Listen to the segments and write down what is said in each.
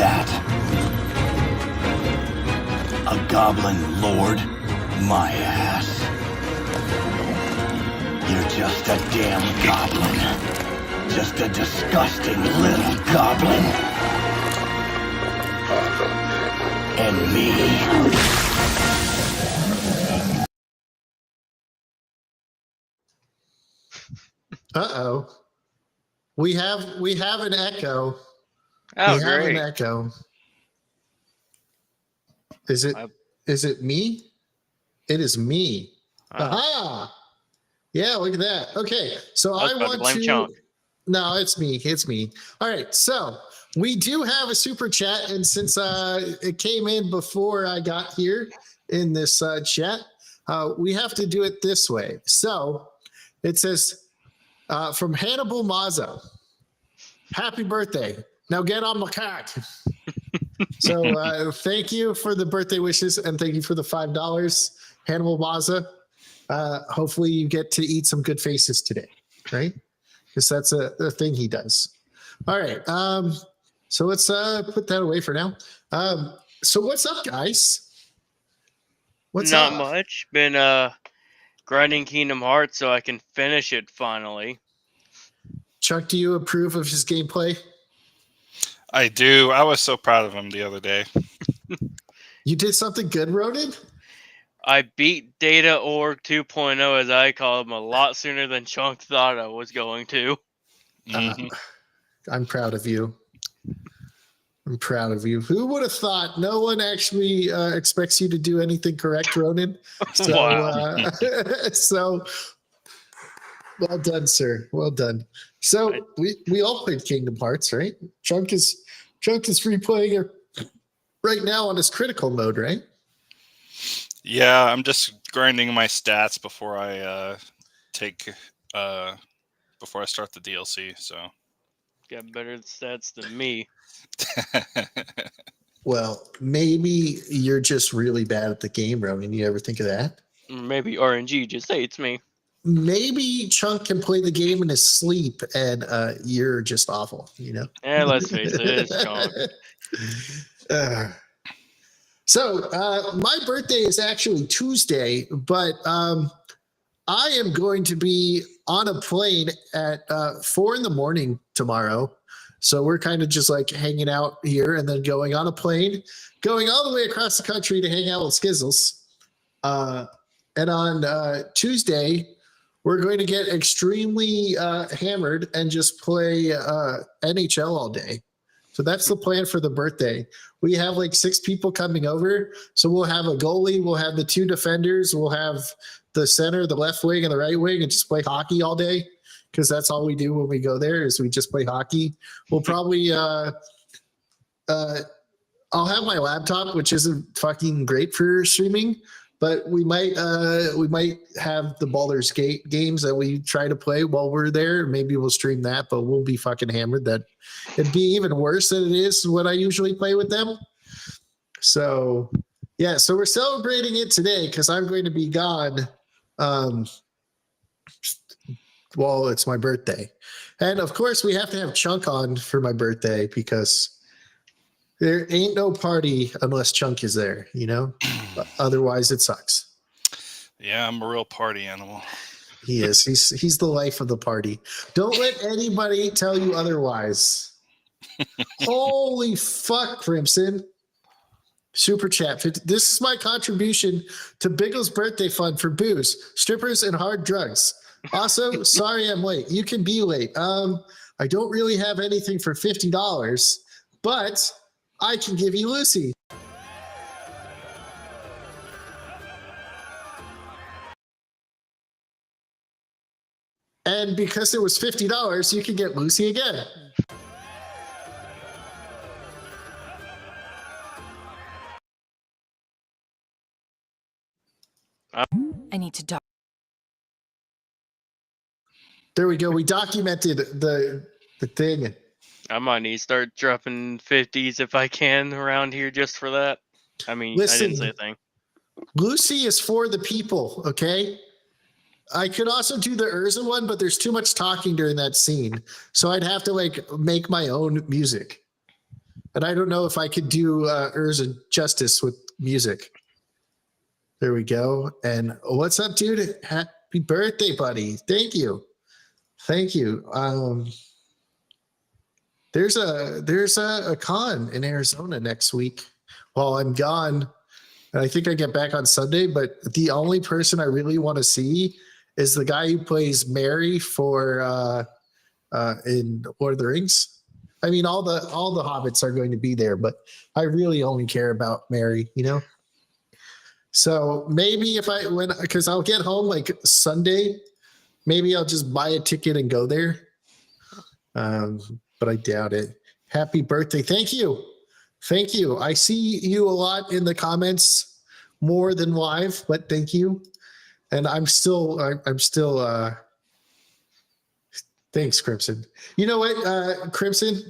that? A goblin lord? My ass. You're just a damn goblin. Just a disgusting little goblin. And me. Uh-oh. We have an echo. Oh, we have great. an echo. Is it me? It is me. Aha! Yeah, look at that. Okay, so I want to Chunk. No, it's me. It's me. All right, so we do have a super chat, and since it came in before I got here in this chat, we have to do it this way. So it says from Hannibal Mazzo, happy birthday. Now get on my cat. So thank you for the birthday wishes, and thank you for the $5, Hannibal Mazza. Hopefully you get to eat some good faces today, right? Because that's a thing he does. All right. So let's put that away for now. So what's up, guys? What's Not up? much. Been grinding Kingdom Hearts so I can finish it finally. Chuck, do you approve of his gameplay? I do. I was so proud of him the other day. You did something good, Ronan? I beat Data Org 2.0, as I call him, a lot sooner than Chunk thought I was going to. Mhm. I'm proud of you. I'm proud of you. Who would have thought? No one actually expects you to do anything correct, Ronan. So, Wow. So well done, sir. Well done. So we all played Kingdom Hearts, right? Chunk is replaying it right now on his critical mode, right? Yeah, I'm just grinding my stats before I before I start the DLC. So Got better stats than me. Well, maybe you're just really bad at the game, Ronan. You ever think of that? Maybe RNG just hates me. Maybe Chunk can play the game in his sleep, and you're just awful. You know. Let's face it, it's Chunk. So my birthday is actually Tuesday, but I am going to be on a plane at 4 a.m. tomorrow. So we're kind of just like hanging out here and then going on a plane, going all the way across the country to hang out with Skizzles. And on Tuesday, we're going to get extremely hammered and just play NHL all day. So that's the plan for the birthday. We have like 6 people coming over. So we'll have a goalie, we'll have the 2 defenders, we'll have the center, the left wing, and the right wing, and just play hockey all day. Because that's all we do when we go there is we just play hockey. We'll probably I'll have my laptop, which isn't fucking great for streaming, but we might have the Baldur's Gate games that we try to play while we're there. Maybe we'll stream that, but we'll be fucking hammered. That it'd be even worse than it is when I usually play with them. So yeah, so we're celebrating it today because I'm going to be gone. Well, it's my birthday. And of course we have to have Chunk on for my birthday because there ain't no party unless Chunk is there, you know? Otherwise it sucks. Yeah, I'm a real party animal. He is. He's the life of the party. Don't let anybody tell you otherwise. Holy fuck, Crimson. Super chat. This is my contribution to Biggles birthday fund for booze, strippers, and hard drugs. Also, sorry I'm late. You can be late. I don't really have anything for $50, but I can give you Lucy. And because it was $50, you can get Lucy again. I need to talk. There we go. We documented the thing. I might need to start dropping 50s if I can around here just for that. I mean, Listen, I didn't say a thing. Lucy is for the people, okay? I could also do the Urza one, but there's too much talking during that scene. So I'd have to like make my own music. And I don't know if I could do Urza justice with music. There we go. And what's up, dude? Happy birthday, buddy. Thank you. Thank you. There's a con in Arizona next week while I'm gone. I think I get back on Sunday, but the only person I really want to see is the guy who plays Mary for in Lord of the Rings. I mean, all the hobbits are going to be there, but I really only care about Mary, you know. So maybe because I'll get home like Sunday, maybe I'll just buy a ticket and go there. But I doubt it. Happy birthday! Thank you. Thank you. I see you a lot in the comments, more than live, but thank you. And I'm still thanks, Crimson. You know what, Crimson?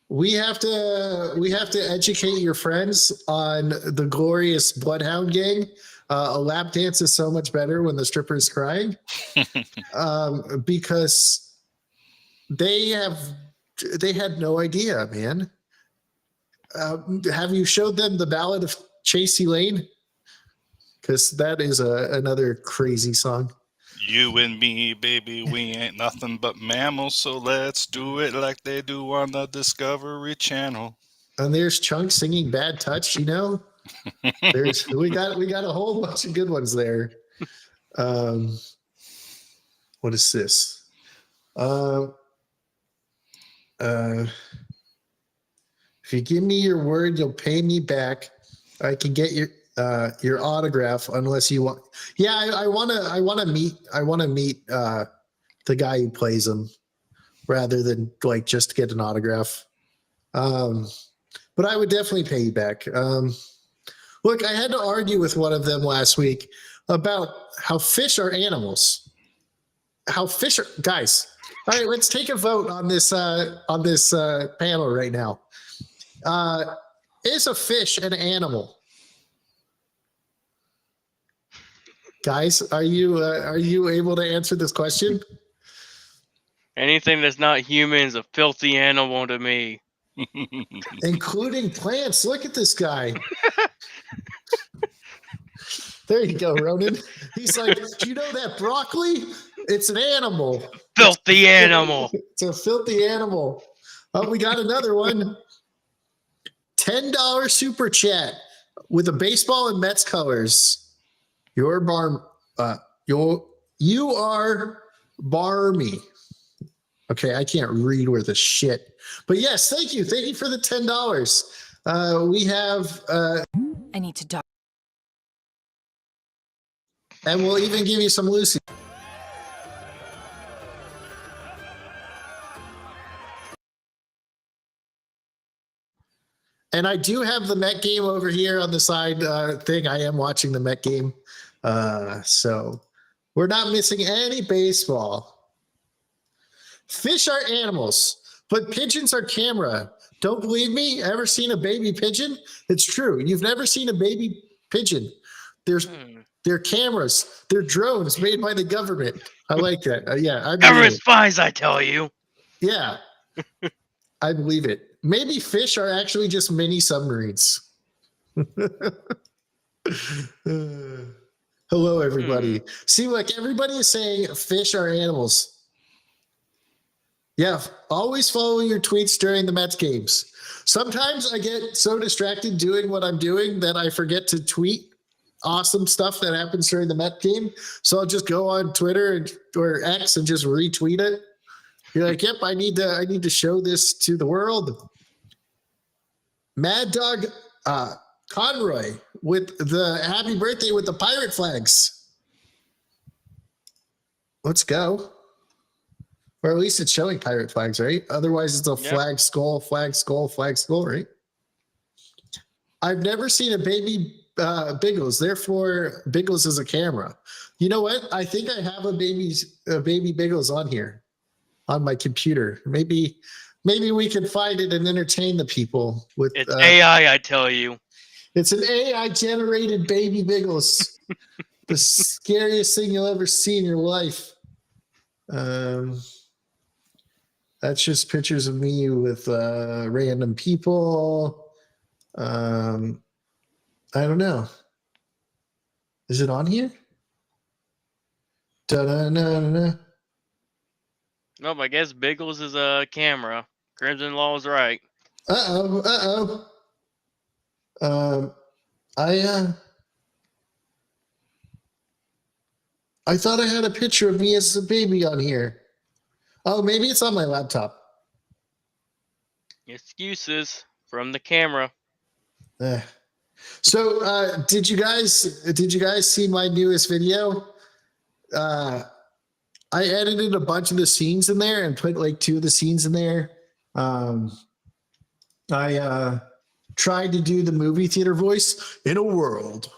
We have to educate your friends on the glorious Bloodhound Gang. A lap dance is so much better when the stripper is crying, because they had no idea, man. Have you showed them the Ballad of Chasey Lane? Because that is another crazy song. You and me, baby, we ain't nothing but mammals, so let's do it like they do on the Discovery Channel. And there's Chunk singing Bad Touch, you know? We got a whole bunch of good ones there. What is this? If you give me your word, you'll pay me back. I can get your autograph unless you want. Yeah, I want to meet the guy who plays him rather than like just get an autograph. But I would definitely pay you back. Look, I had to argue with one of them last week about how fish are animals. Guys. All right, let's take a vote on this panel right now. Is a fish an animal? Guys, are you able to answer this question? Anything that's not human is a filthy animal to me. Including plants. Look at this guy. There you go, Ronan. He's like, do you know that broccoli? It's an animal. Filthy animal. It's a filthy animal. Oh, we got another one. $10 super chat with a baseball and Mets colors. You are barmy. Okay, I can't read worth a shit. But yes, thank you. Thank you for the $10. We have I need to dock. and we'll even give you some Lucy. And I do have the Met game over here on the side thing. I am watching the Met game. So we're not missing any baseball. Fish are animals, but pigeons are camera. Don't believe me? Ever seen a baby pigeon? It's true. You've never seen a baby pigeon. They're cameras. They're drones made by the government. I like that. Yeah, I believe Government it. spies, I tell you. Yeah, I believe it. Maybe fish are actually just mini submarines. Hello, everybody. See, like everybody is saying fish are animals. Yeah, always follow your tweets during the Mets games. Sometimes I get so distracted doing what I'm doing that I forget to tweet awesome stuff that happens during the Met game. So I'll just go on Twitter or X and just retweet it. You're like, yep, I need to show this to the world. Mad Dog Conroy with the happy birthday with the pirate flags. Let's go. Or at least it's showing pirate flags, right? Otherwise, it's a flag, skull, right? I've never seen a baby Biggles. Therefore, Biggles is a camera. You know what? I think I have a baby Biggles on here on my computer. Maybe we can find it and entertain the people with. It's AI, I tell you. It's an AI generated baby Biggles. The scariest thing you'll ever see in your life. That's just pictures of me with random people. I don't know. Is it on here? Da-da-na-na-na. Nope, I guess Biggles is a camera. Crimson Law was right. Uh-oh. I thought I had a picture of me as a baby on here. Oh, maybe it's on my laptop. Excuses from the camera. So, did you guys see my newest video? I edited a bunch of the scenes in there and put like 2 of the scenes in there. I tried to do the movie theater voice in a world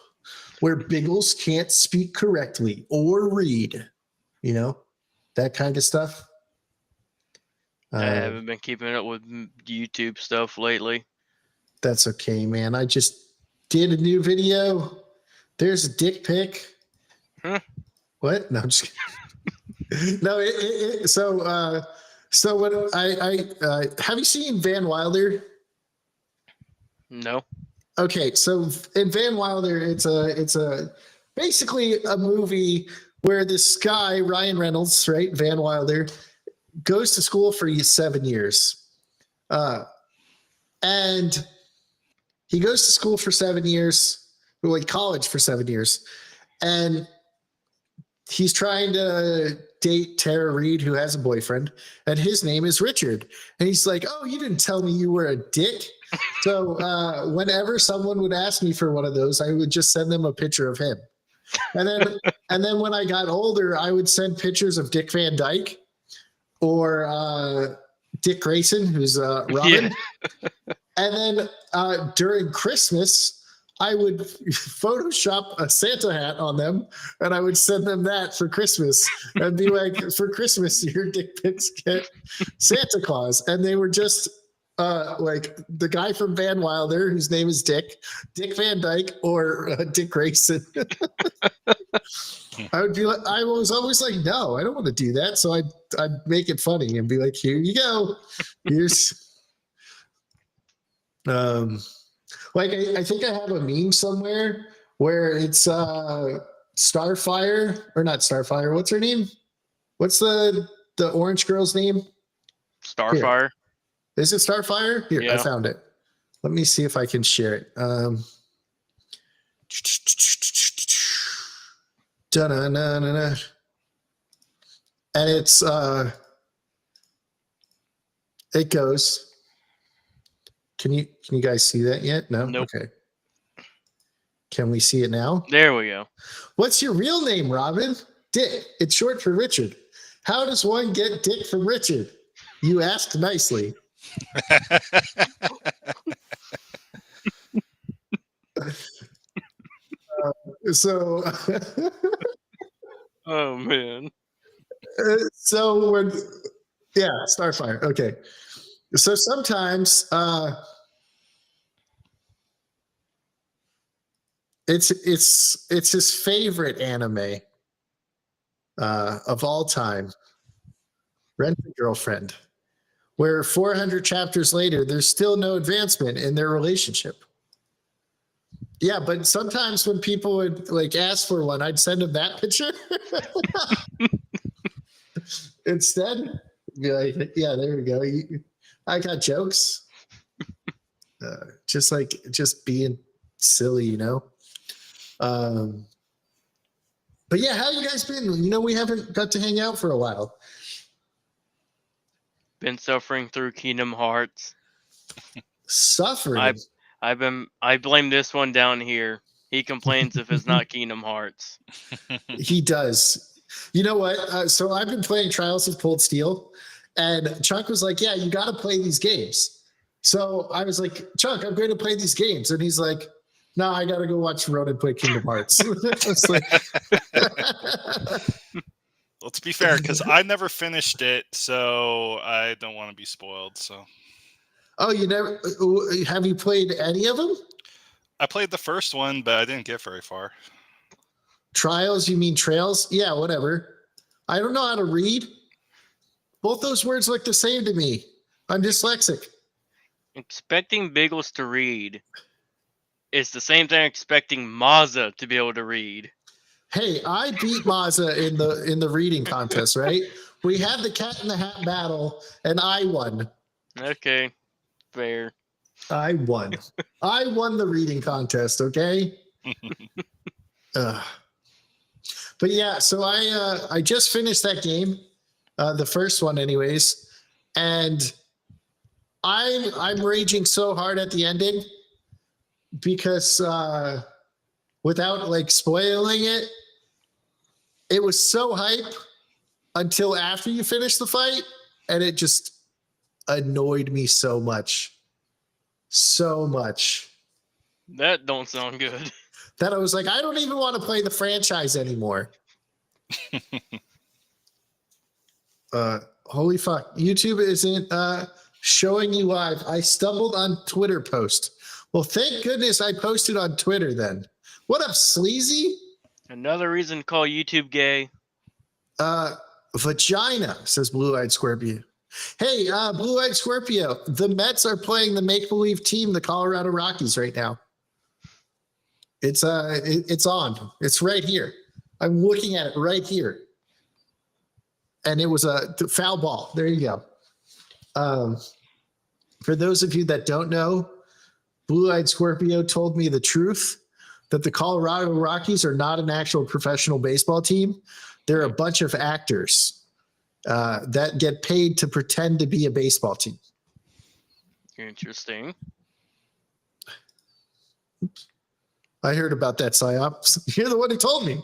where Biggles can't speak correctly or read, that kind of stuff. I haven't been keeping up with YouTube stuff lately. That's okay, man. I just did a new video. There's a dick pic. Huh? What? No, I'm just kidding. No, so what I have you seen Van Wilder? No. Okay, so in Van Wilder, it's a basically a movie where this guy, Ryan Reynolds, right, Van Wilder, goes to school for 7 years. And he goes to school for 7 years, or like college for 7 years. And he's trying to date Tara Reid, who has a boyfriend, and his name is Richard. And he's like, "Oh, you didn't tell me you were a dick." So whenever someone would ask me for one of those, I would just send them a picture of him. And then when I got older, I would send pictures of Dick Van Dyke or Dick Grayson, who's Robin. Yeah. And then during Christmas, I would Photoshop a Santa hat on them, and I would send them that for Christmas and be like, "For Christmas, your dick pics get Santa Claus." And they were just like the guy from Van Wilder, whose name is Dick Van Dyke, or Dick Grayson. I was always like, "No, I don't want to do that." So I'd make it funny and be like, "Here you go. Here's." Like I think I have a meme somewhere where it's Starfire, or not Starfire. What's her name? What's the orange girl's name? Starfire. Here. Is it Starfire? Here, yeah. I found it. Let me see if I can share it. Da-na-na-na-na. And it's it goes. Can you guys see that yet? No? Nope. Okay. Can we see it now? There we go. What's your real name, Robin? Dick. It's short for Richard. How does one get Dick from Richard? You asked nicely. So Oh man. So when Starfire. Okay. So sometimes it's his favorite anime of all time, Rent a Girlfriend, where 400 chapters later, there's still no advancement in their relationship. Yeah, but sometimes when people would like ask for one, I'd send them that picture instead. Be like, yeah, there we go. I got jokes. Just being silly, But yeah, how you guys been? We haven't got to hang out for a while. Been suffering through Kingdom Hearts. Suffering. I blame this one down here. He complains if it's not Kingdom Hearts. He does. You know what? So I've been playing Trials of Cold Steel, and Chuck was like, "Yeah, you got to play these games." So I was like, "Chuck, I'm going to play these games," and he's like, "No, I got to go watch Ronan play Kingdom Hearts." Like, well, to be fair, because I never finished it, so I don't want to be spoiled. So. Oh, you never? Have you played any of them? I played the first one, but I didn't get very far. Trials? You mean Trails? Yeah, whatever. I don't know how to read. Both those words look the same to me. I'm dyslexic. Expecting Biggles to read is the same thing expecting Mazza to be able to read. Hey, I beat Mazza in the reading contest, right? We had the cat in the hat battle, and I won. Okay, fair. I won. I won the reading contest. Okay. But yeah, so I just finished that game, the first one, anyways, and I'm raging so hard at the ending because without like spoiling it, it was so hype until after you finish the fight, and it just annoyed me so much. So much. That don't sound good. That I was like, I don't even want to play the franchise anymore. Holy fuck. YouTube isn't showing you live. I stumbled on Twitter post. Well, thank goodness I posted on Twitter then. What up, Sleazy? Another reason to call YouTube gay. Vagina, says Blue-Eyed Scorpio. Hey, Blue-Eyed Scorpio, the Mets are playing the make-believe team, the Colorado Rockies, right now. It's on. It's right here. I'm looking at it right here. And it was a foul ball. There you go. For those of you that don't know, Blue-Eyed Scorpio told me the truth that the Colorado Rockies are not an actual professional baseball team. They're a bunch of actors that get paid to pretend to be a baseball team. Interesting. I heard about that psyops. You're the one who told me.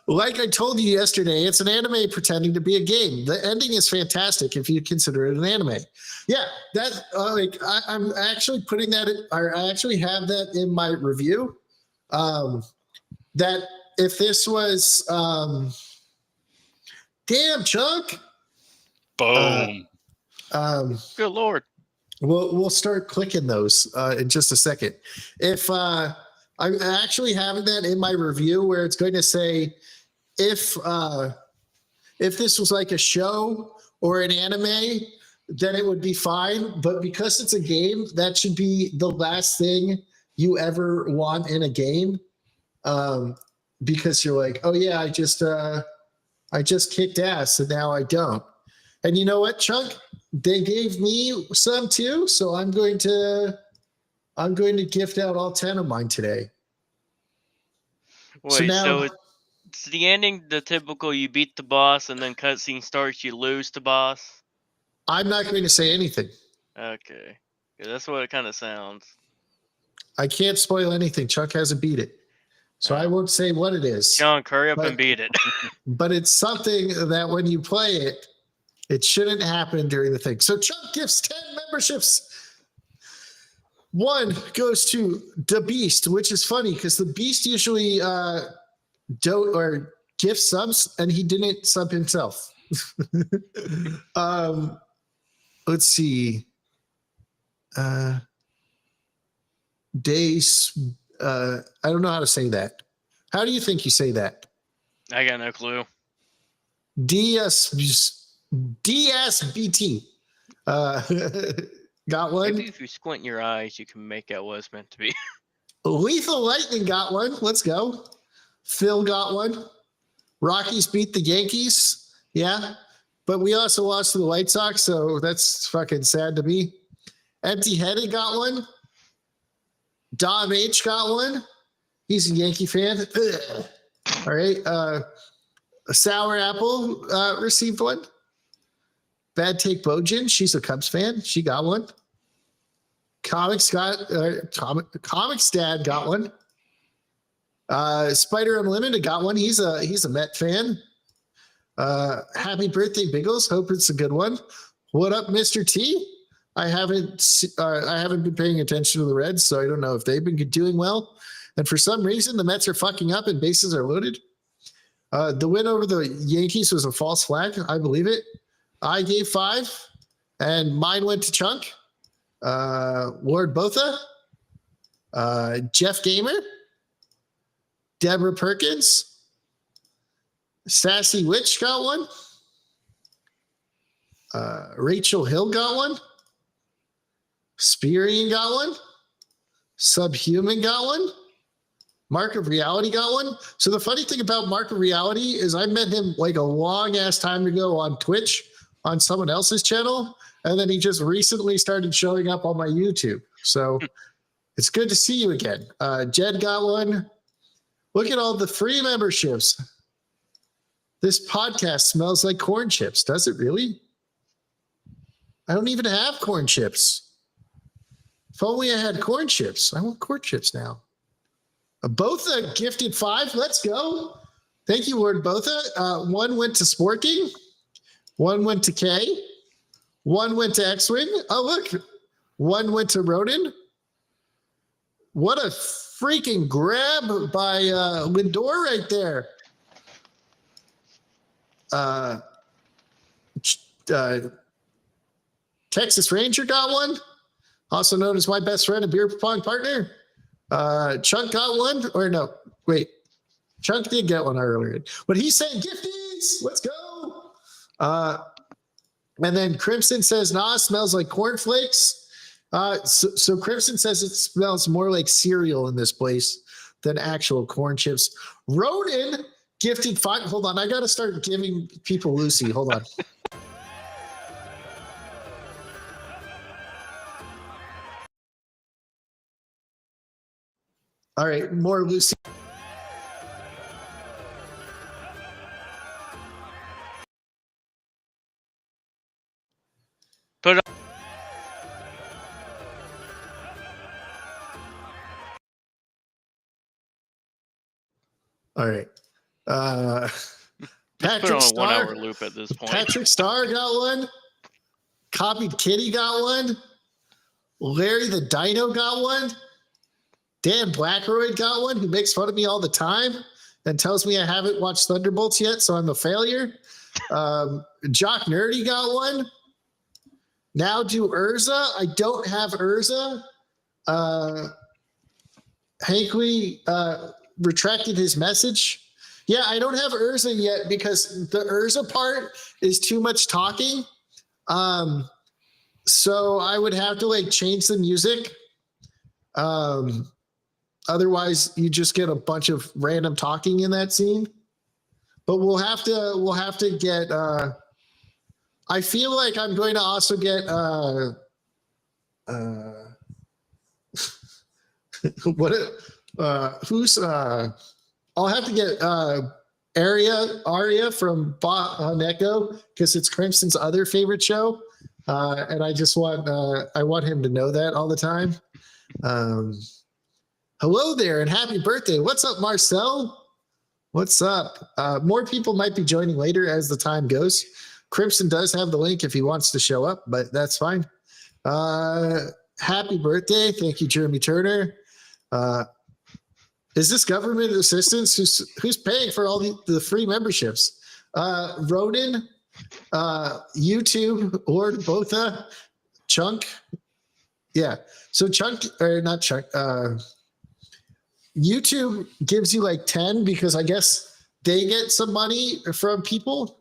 Like I told you yesterday, it's an anime pretending to be a game. The ending is fantastic if you consider it an anime. Yeah, that I'm actually putting that. I actually have that in my review. That if this was, damn Chuck. Boom. Good Lord. We'll start clicking those in just a second. If I'm actually having that in my review where it's going to say if this was like a show or an anime, then it would be fine. But because it's a game, that should be the last thing you ever want in a game. Because you're like, oh yeah, I just kicked ass and now I don't. And you know what, Chunk? They gave me some too, so I'm going to gift out all 10 of mine today. Wait, so it's the ending, the typical you beat the boss and then cutscene starts, you lose the boss? I'm not going to say anything. Okay. Yeah, that's what it kind of sounds. I can't spoil anything. Chuck hasn't beat it. So I won't say what it is. Chunk, hurry up and beat it. But it's something that when you play it, it shouldn't happen during the thing. So Chuck gifts 10 memberships. One goes to the Beast, which is funny because the Beast usually don't or gift subs, and he didn't sub himself. Let's see. Days. I don't know how to say that. How do you think you say that? I got no clue. DSBT. Got one. Maybe if you squint your eyes, you can make out what it's meant to be. Lethal Lightning got one. Let's go. Phil got one. Rockies beat the Yankees. Yeah. But we also lost to the White Sox, so that's fucking sad to me. Empty Headed got one. Dom H got one. He's a Yankee fan. Ugh. All right. Sour Apple received one. Bad Take Bojin, she's a Cubs fan. She got one. Comics Dad got one. Spider Unlimited got one. He's a Met fan. Happy birthday, Biggles. Hope it's a good one. What up, Mr. T? I haven't been paying attention to the Reds, so I don't know if they've been doing well. And for some reason, the Mets are fucking up and bases are loaded. The win over the Yankees was a false flag. I believe it. I gave 5, and mine went to Chunk, Lord Botha, Jeff Gamer, Deborah Perkins, Sassy Witch got one. Rachel Hill got one. Spearian got one. Subhuman got one. Mark of Reality got one. So the funny thing about Mark of Reality is I met him like a long ass time ago on Twitch on someone else's channel. And then he just recently started showing up on my YouTube. So it's good to see you again. Jed got one. Look at all the free memberships. This podcast smells like corn chips. Does it really? I don't even have corn chips. If only I had corn chips. I want corn chips now. Botha gifted 5. Let's go. Thank you, Lord Botha. One went to Sporking. One went to K. One went to X-Wing. Oh, look. One went to Ronan. What a freaking grab by Lindor right there. Texas Ranger got one. Also known as my best friend and beer pong partner. Chunk got one. Or no, wait. Chunk did get one earlier. But he's saying gifties. Let's go. And then Crimson says, nah, it smells like cornflakes. So Crimson says it smells more like cereal in this place than actual corn chips. Ronan gifted 5. Hold on. I got to start giving people Lucy. Hold on. All right. More Lucy. Put All right. Put Patrick on a Starr. 1 hour loop at this point. Patrick Starr got one. Copied Kitty got one. Larry the Dino got one. Dan Blackroyd got one, who makes fun of me all the time and tells me I haven't watched Thunderbolts yet, so I'm a failure. Jock Nerdy got one. Now do Urza. I don't have Urza. Hankley retracted his message. Yeah, I don't have Urza yet because the Urza part is too much talking. So I would have to like change the music. Otherwise you just get a bunch of random talking in that scene. But we'll have to get I feel like I'm going to also get I'll have to get Aria from Neko because it's Crimson's other favorite show. And I just want I want him to know that all the time. Hello there and happy birthday. What's up, Marcel? What's up? More people might be joining later as the time goes. Crimson does have the link if he wants to show up, but that's fine. Happy birthday. Thank you, Jeremy Turner. Is this government assistance? Who's paying for all the free memberships? Ronan, YouTube, Lord Botha, Chunk. Yeah. So Chunk, or not Chunk, YouTube gives you like 10 because I guess they get some money from people.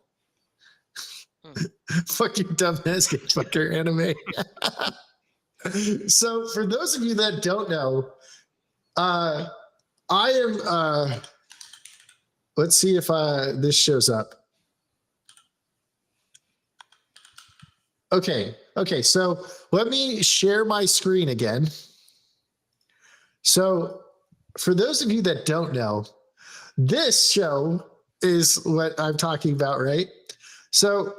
Fucking dumbass get fucker anime. So for those of you that don't know, I am let's see if this shows up. Okay, so let me share my screen again. So for those of you that don't know, this show is what I'm talking about, right? So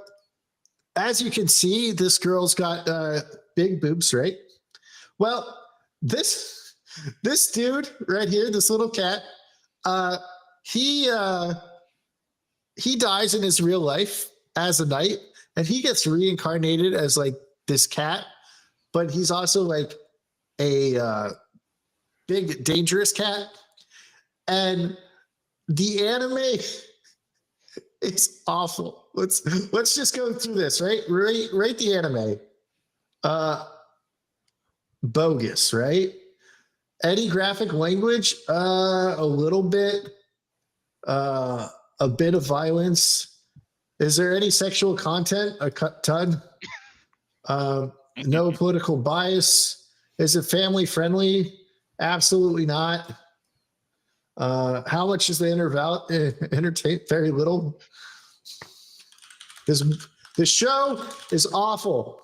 as you can see, this girl's got big boobs, right? Well, this dude right here, this little cat, he dies in his real life as a knight, and he gets reincarnated as like this cat, but he's also like a big dangerous cat. And the anime is awful. Let's just go through this, right? Rate the anime. Bogus, right? Any graphic language? A little bit. A bit of violence. Is there any sexual content? A ton. No political bias. Is it family friendly? Absolutely not. How much is the entertain? Very little. The show is awful.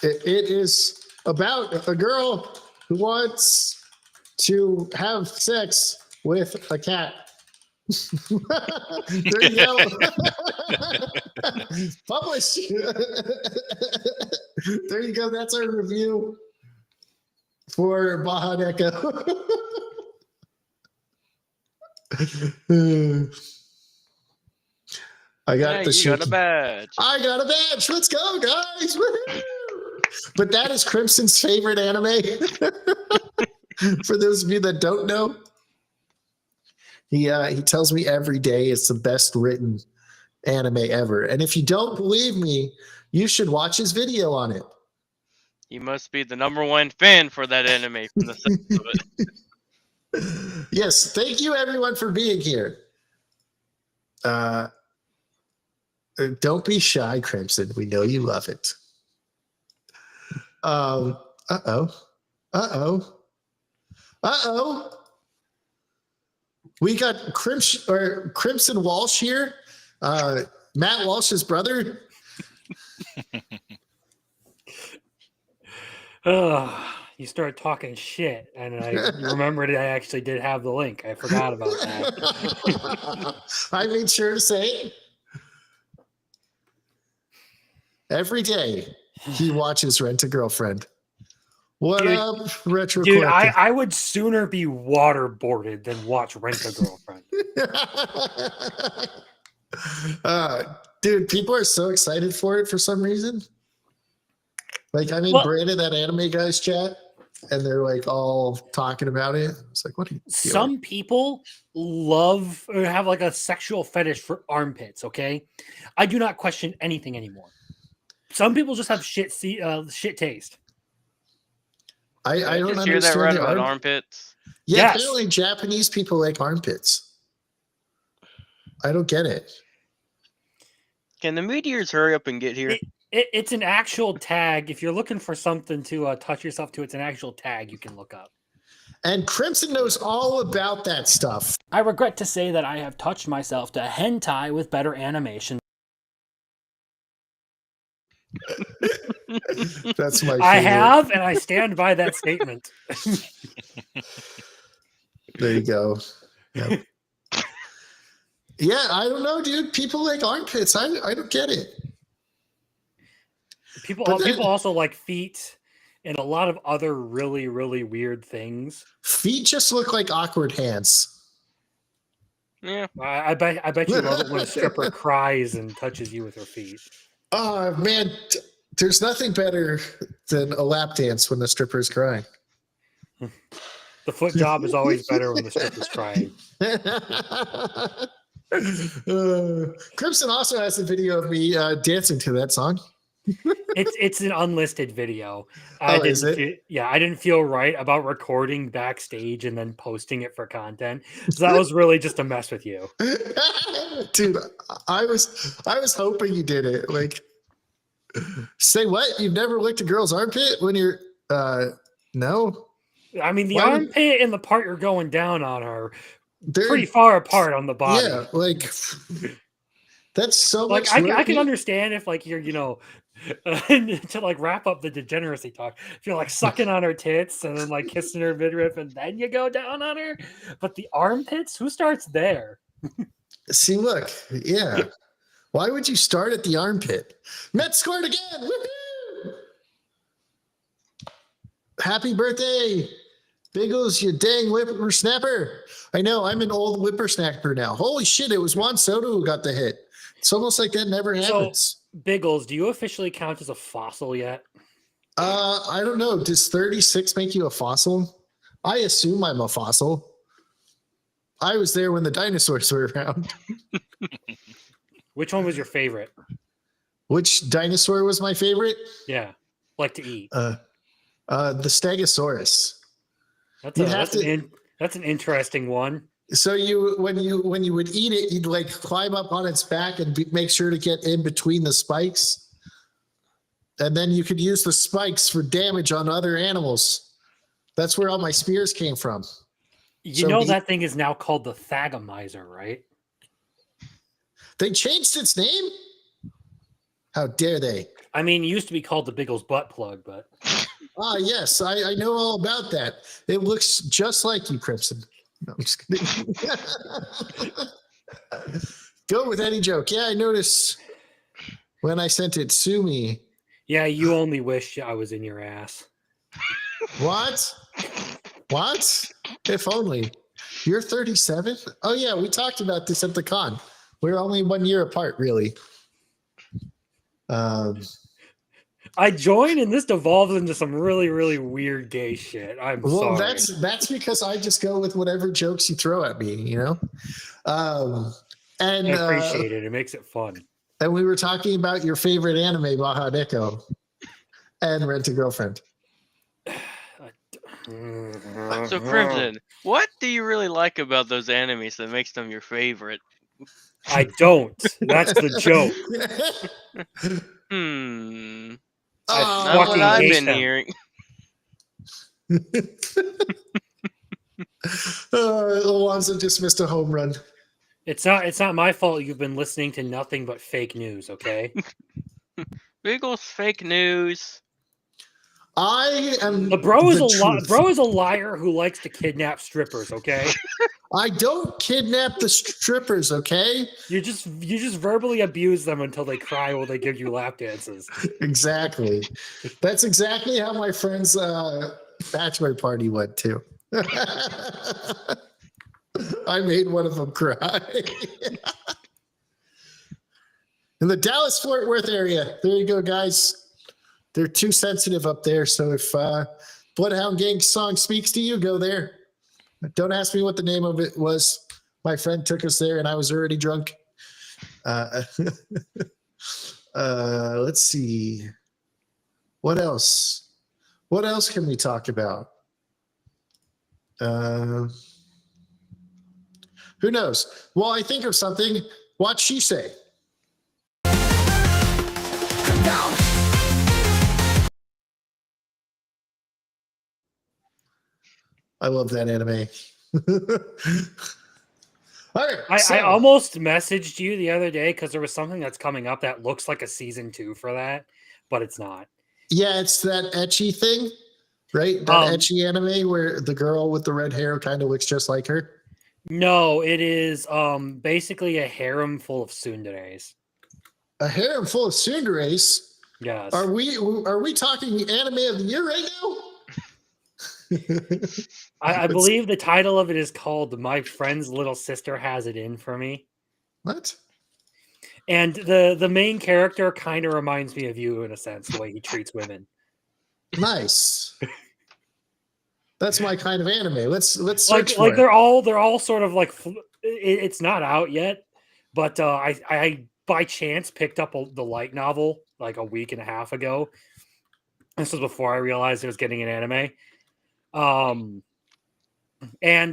It is about a girl who wants to have sex with a cat. There you go. Published. There you go. That's our review for Baja Echo. I got the you got a badge. I got a badge. Let's go, guys. Woo-hoo! But that is Crimson's favorite anime. For those of you that don't know, he tells me every day it's the best written anime ever. And if you don't believe me, you should watch his video on it. You must be the #1 fan for that anime from the sense of it. Yes, thank you everyone for being here. Don't be shy, Crimson. We know you love it. Uh-oh. We got Crimson Walsh here. Matt Walsh's brother. You start talking shit, and I remembered I actually did have the link. I forgot about that. I made sure to say it. Every day he watches Rent a Girlfriend. What Dude, up, Retro Dude, Collective? I would sooner be waterboarded than watch Rent a Girlfriend. Dude, people are so excited for it for some reason. Like, I'm in Brandon, that anime guys chat, and they're like all talking about it. It's like, what are you doing? Some people love or have like a sexual fetish for armpits, okay? I do not question anything anymore. Some people just have shit taste. I don't just understand hear that right the about armpits. Yeah, Yes. apparently Japanese people like armpits. I don't get it. Can the meteors hurry up and get here? It's an actual tag. If you're looking for something to touch yourself to, it's an actual tag you can look up. And Crimson knows all about that stuff. I regret to say that I have touched myself to hentai with better animation. That's my favorite. I have, and I stand by that statement. There you go. Yep. Yeah, I don't know, dude. People like armpits. I don't get it. People But then- also like feet and a lot of other really, really weird things. Feet just look like awkward hands. Yeah. I bet you love it when a stripper cries and touches you with her feet. Oh, man. There's nothing better than a lap dance when the stripper's crying. The foot job is always better when the stripper's crying. Crimson also has a video of me dancing to that song. It's an unlisted video. Is it? I didn't feel right about recording backstage and then posting it for content. So that was really just a mess with you. Dude, I was hoping you did it. Like, say what? You've never licked a girl's armpit when you're no? I mean, the Why would- armpit and the part you're going down on are They're pretty far apart on the body. Yeah, like that's so Like much. I can understand if like you're to like wrap up the degeneracy talk, if you're like sucking on her tits and then like kissing her midriff and then you go down on her, but the armpits, who starts there? See, look, yeah. Why would you start at the armpit? Met scored again. Woohoo! Happy birthday, Biggles, you dang whippersnapper. I know, I'm an old whippersnapper now. Holy shit, it was Juan Soto who got the hit. It's almost like that never happens. Biggles, do you officially count as a fossil yet? I don't know. Does 36 make you a fossil? I assume I'm a fossil. I was there when the dinosaurs were around. Which one was your favorite? Which dinosaur was my favorite? Yeah, like to eat. The Stegosaurus. That's you'd have an interesting one. So when you would eat it, you'd like climb up on its back and make sure to get in between the spikes, and then you could use the spikes for damage on other animals. That's where all my spears came from. You know that thing is now called the Thagomizer, right? They changed its name? How dare they? I mean, it used to be called the Biggles butt plug, but Ah, yes, I know all about that. It looks just like you, Crimson. No, I'm just kidding. Go with any joke. Yeah, I noticed when I sent it, sue me. yeah, you only wish I was in your ass. What? What? If only. You're 37? Oh, yeah, we talked about this at the con. We're only 1 year apart, really. I join and this devolves into some really, really weird gay shit. I'm Well, sorry. that's because I just go with whatever jokes you throw at me, you know? And I appreciate it. It makes it fun. And we were talking about your favorite anime, Baja Neko, and Rent a Girlfriend. So Crimson, what do you really like about those animes that makes them your favorite? I don't. That's the joke. That's Oh, not what fucking I've hate been them. hearing. Alonzo just missed a home run. It's not my fault you've been listening to nothing but fake news, okay? Biggles fake news. I am The bro is truth. bro is a liar who likes to kidnap strippers, okay? I don't kidnap the strippers, okay? You just verbally abuse them until they cry while they give you lap dances. Exactly. That's exactly how my friend's bachelor party went too. I made one of them cry. In the Dallas-Fort Worth area. There you go, guys. They're too sensitive up there. So if Bloodhound Gang song speaks to you, go there. Don't ask me what the name of it was. My friend took us there and I was already drunk. Let's see. What else? What else can we talk about? Who knows? Well, I think of something. What'd she say? I love that anime. All right. I almost messaged you the other day because there was something that's coming up that looks like a season 2 for that, but it's not. Yeah, it's that ecchi thing, right? That ecchi anime where the girl with the red hair kind of looks just like her. No, it is basically a harem full of tsunderes. A harem full of tsunderes. Yes. Are we talking anime of the year right now? I believe the title of it is called "My Friend's Little Sister Has It In for Me." What? And the main character kind of reminds me of you in a sense, the way he treats women. Nice. That's my kind of anime. Let's search Like for it. they're all sort of like it's not out yet, but I by chance picked up the light novel like a week and a half ago. This was before I realized it was getting an anime. And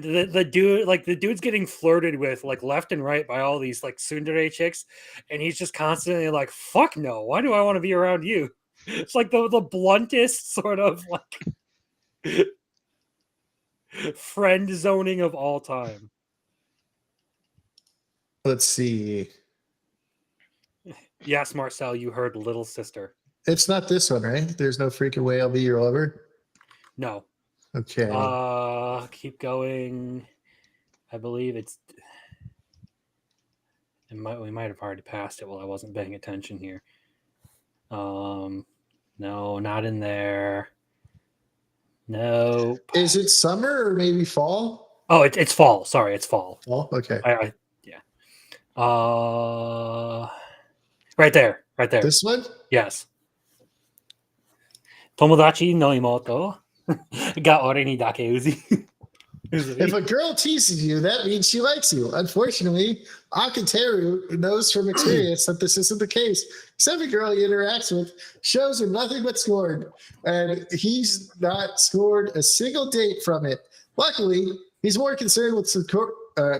the dude's getting flirted with like left and right by all these like tsundere chicks, and he's just constantly like, "Fuck no! Why do I want to be around you?" It's like the bluntest sort of like friend zoning of all time. Let's see. Yes, Marcel, you heard little sister. It's not this one, right? There's no freaking way I'll be your lover. No. Okay. Keep going. I believe we might have already passed it while I wasn't paying attention here. No, not in there. No. Is it summer or maybe fall? Oh, it's fall. Sorry, it's fall. Fall. Okay. Yeah. Right there. This one? Yes. Tomodachi no imoto ga ore ni dake uzi. If a girl teases you, that means she likes you. Unfortunately, Akateru knows from experience that this isn't the case. Every girl he interacts with shows him nothing but scorn, and he's not scored a single date from it. Luckily, he's more concerned with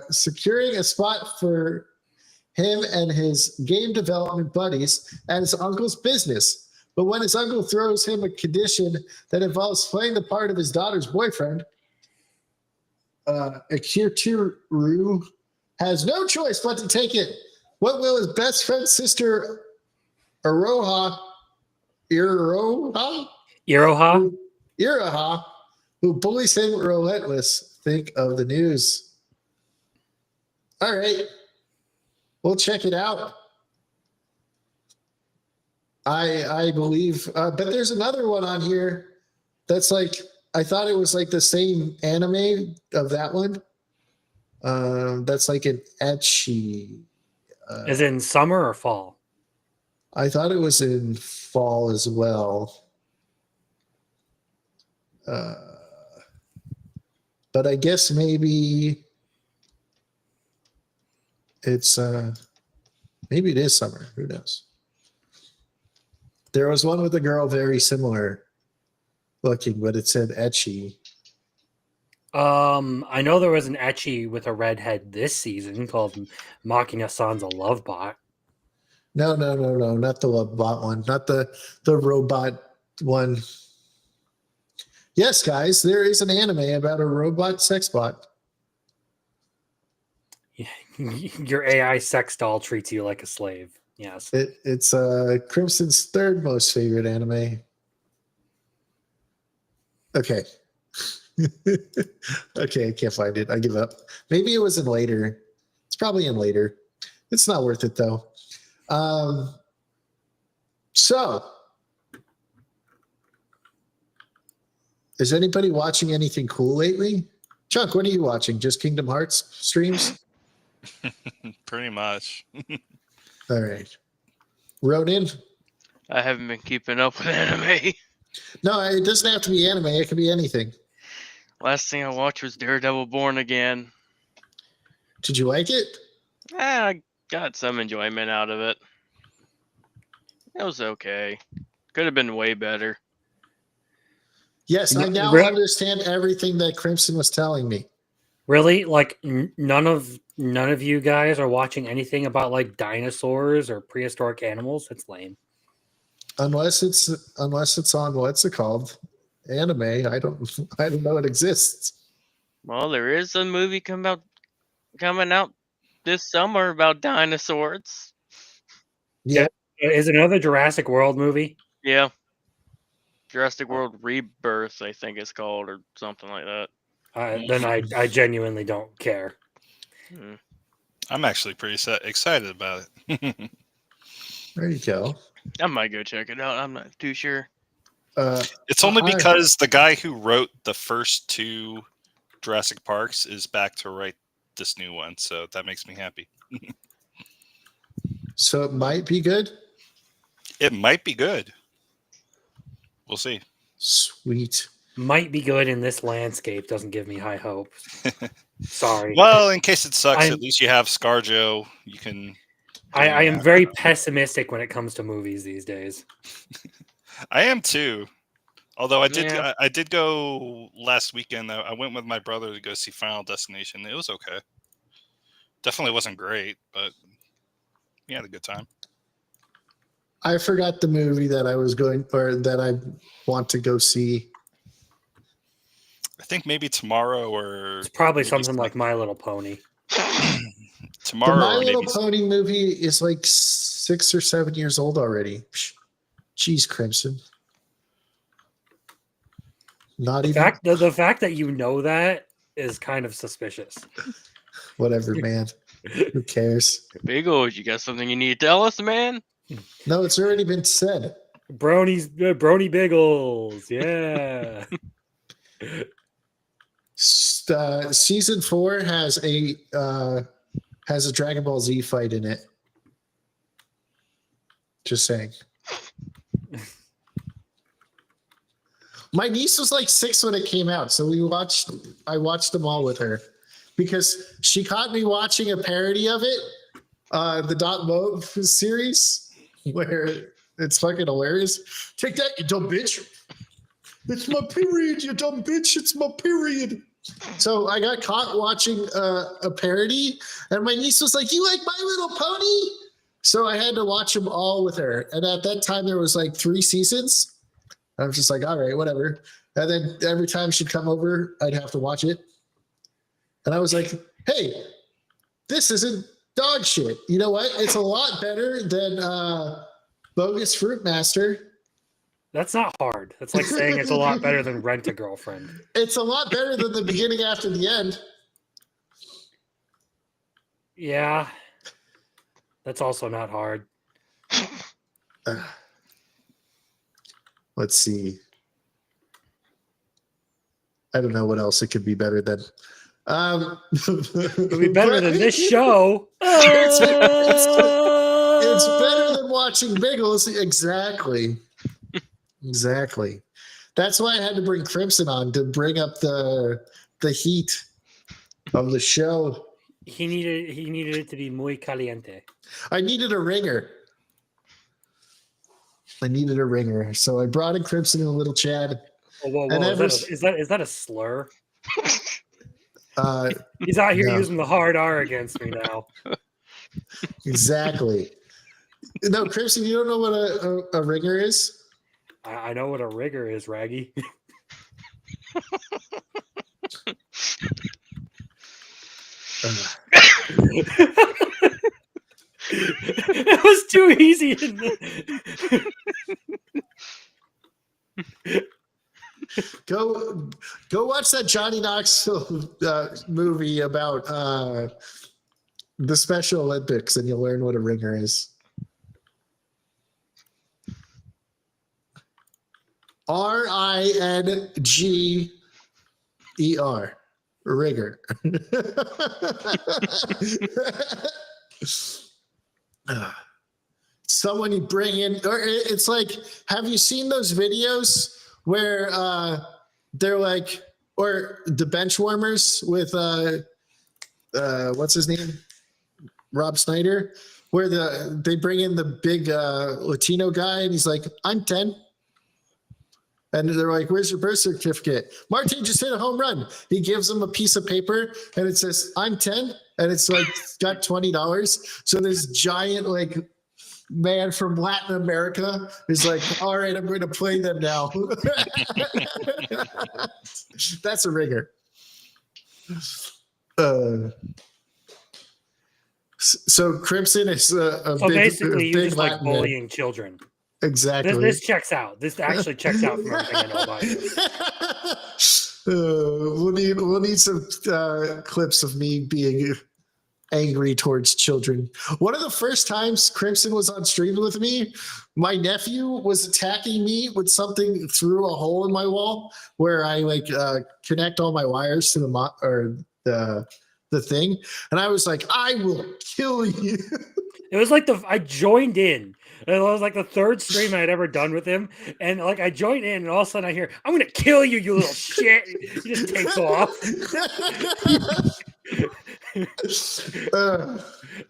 securing a spot for him and his game development buddies at his uncle's business. But when his uncle throws him a condition that involves playing the part of his daughter's boyfriend, Akirtiru has no choice but to take it. What will his best friend's sister, Iroha, who bullies him relentless, think of the news? All right. We'll check it out. I believe, but there's another one on here that's like, I thought it was like the same anime of that one. That's like an ecchi. Is it in summer or fall? I thought it was in fall as well. But I guess maybe it's maybe it is summer. Who knows? There was one with a girl very similar looking, but it said ecchi. I know there was an ecchi with a redhead this season called Machina-san's a Love Bot. No, not the love bot one, not the robot one. Yes, guys, there is an anime about a robot sex bot. Your AI sex doll treats you like a slave. Yes. It's Crimson's third most favorite anime. Okay. Okay, I can't find it. I give up. Maybe it was in later. It's probably in later. It's not worth it though. So is anybody watching anything cool lately? Chuck, what are you watching? Just Kingdom Hearts streams? Pretty much. All right. Ronin? I haven't been keeping up with anime. No, it doesn't have to be anime. It can be anything. Last thing I watched was Daredevil Born Again. Did you like it? I got some enjoyment out of it. It was okay. Could have been way better. Yes, I now understand everything that Crimson was telling me. Really? Like none of you guys are watching anything about like dinosaurs or prehistoric animals? It's lame. Unless it's on what's it called? Anime. I don't know it exists. Well, there is a movie coming out this summer about dinosaurs. Yeah. Is it another Jurassic World movie? Yeah. Jurassic World Rebirth, I think it's called, or something like that. Then I genuinely don't care. I'm actually pretty excited about it. There you go. I might go check it out. I'm not too sure. It's only because the guy who wrote the first two Jurassic Parks is back to write this new one, so that makes me happy. So it might be good? It might be good. We'll see. Sweet. Might be good in this landscape. Doesn't give me high hope. Sorry. Well, in case it sucks, at least you have ScarJo. You can. I am very pessimistic when it comes to movies these days. I am too. Although I did go last weekend. I went with my brother to go see Final Destination. It was okay. Definitely wasn't great, but we had a good time. I forgot the movie that I was going or that I want to go see. I think maybe tomorrow or it's probably something like My Little Pony. Tomorrow. The My Little Pony movie is like 6 or 7 years old already. Jeez, Crimson. Not even The fact that you know that is kind of suspicious. Whatever, man. Who cares? Biggles, you got something you need to tell us, man? No, it's already been said. Brony Biggles, yeah. Season 4 has a Dragon Ball Z fight in it. Just saying. My niece was like 6 when it came out, so I watched them all with her because she caught me watching a parody of it, the Dot Mo series, where it's fucking hilarious. Take that, you dumb bitch! It's my period, you dumb bitch! It's my period. So I got caught watching a parody, and my niece was like, "You like My Little Pony?" So I had to watch them all with her. And at that time, there was like 3 seasons. I was just like, all right, whatever. And then every time she'd come over, I'd have to watch it. And I was like, hey, this isn't dog shit. You know what? It's a lot better than Bogus Fruit Master. That's not hard. That's like saying it's a lot better than Rent a Girlfriend. It's a lot better than the beginning after the end. Yeah. That's also not hard. Let's see. I don't know what else it could be better than. It'll be better than this show. It's better than watching Biggles. Exactly. Exactly. That's why I had to bring Crimson on to bring up the heat of the show. He needed it to be muy caliente. I needed a ringer. So I brought in Crimson and a little Chad. Oh, whoa. And Is that a slur? He's out here No. using the hard R against me now. Exactly. No, Crimson, you don't know what a ringer is? I know what a rigger is, Raggy. It was too easy. Go watch that Johnny Knoxville movie about the Special Olympics, and you'll learn what a ringer is. RINGER, rigger. Someone you bring in, or it's like, have you seen those videos where they're like, or the bench warmers with what's his name, Rob Snyder, where they bring in the big Latino guy, and he's like, I'm 10. And they're like, where's your birth certificate? Martin just hit a home run. He gives them a piece of paper, and it says, I'm 10. And it's like, got $20. So this giant, like, man from Latin America is like, all right, I'm going to play them now. That's a ringer. So Crimson is a So big, basically, you big just like Latin man. bullying children. Exactly. This checks out. This actually checks out from everything I know about you. We'll need some clips of me being angry towards children. One of the first times Crimson was on stream with me, my nephew was attacking me with something through a hole in my wall where I like connect all my wires to the thing, and I was like, I will kill you. It was like I joined in. It was like the third stream I had ever done with him. And like I joined in, and all of a sudden I hear, I'm gonna kill you, you little shit. He just takes off.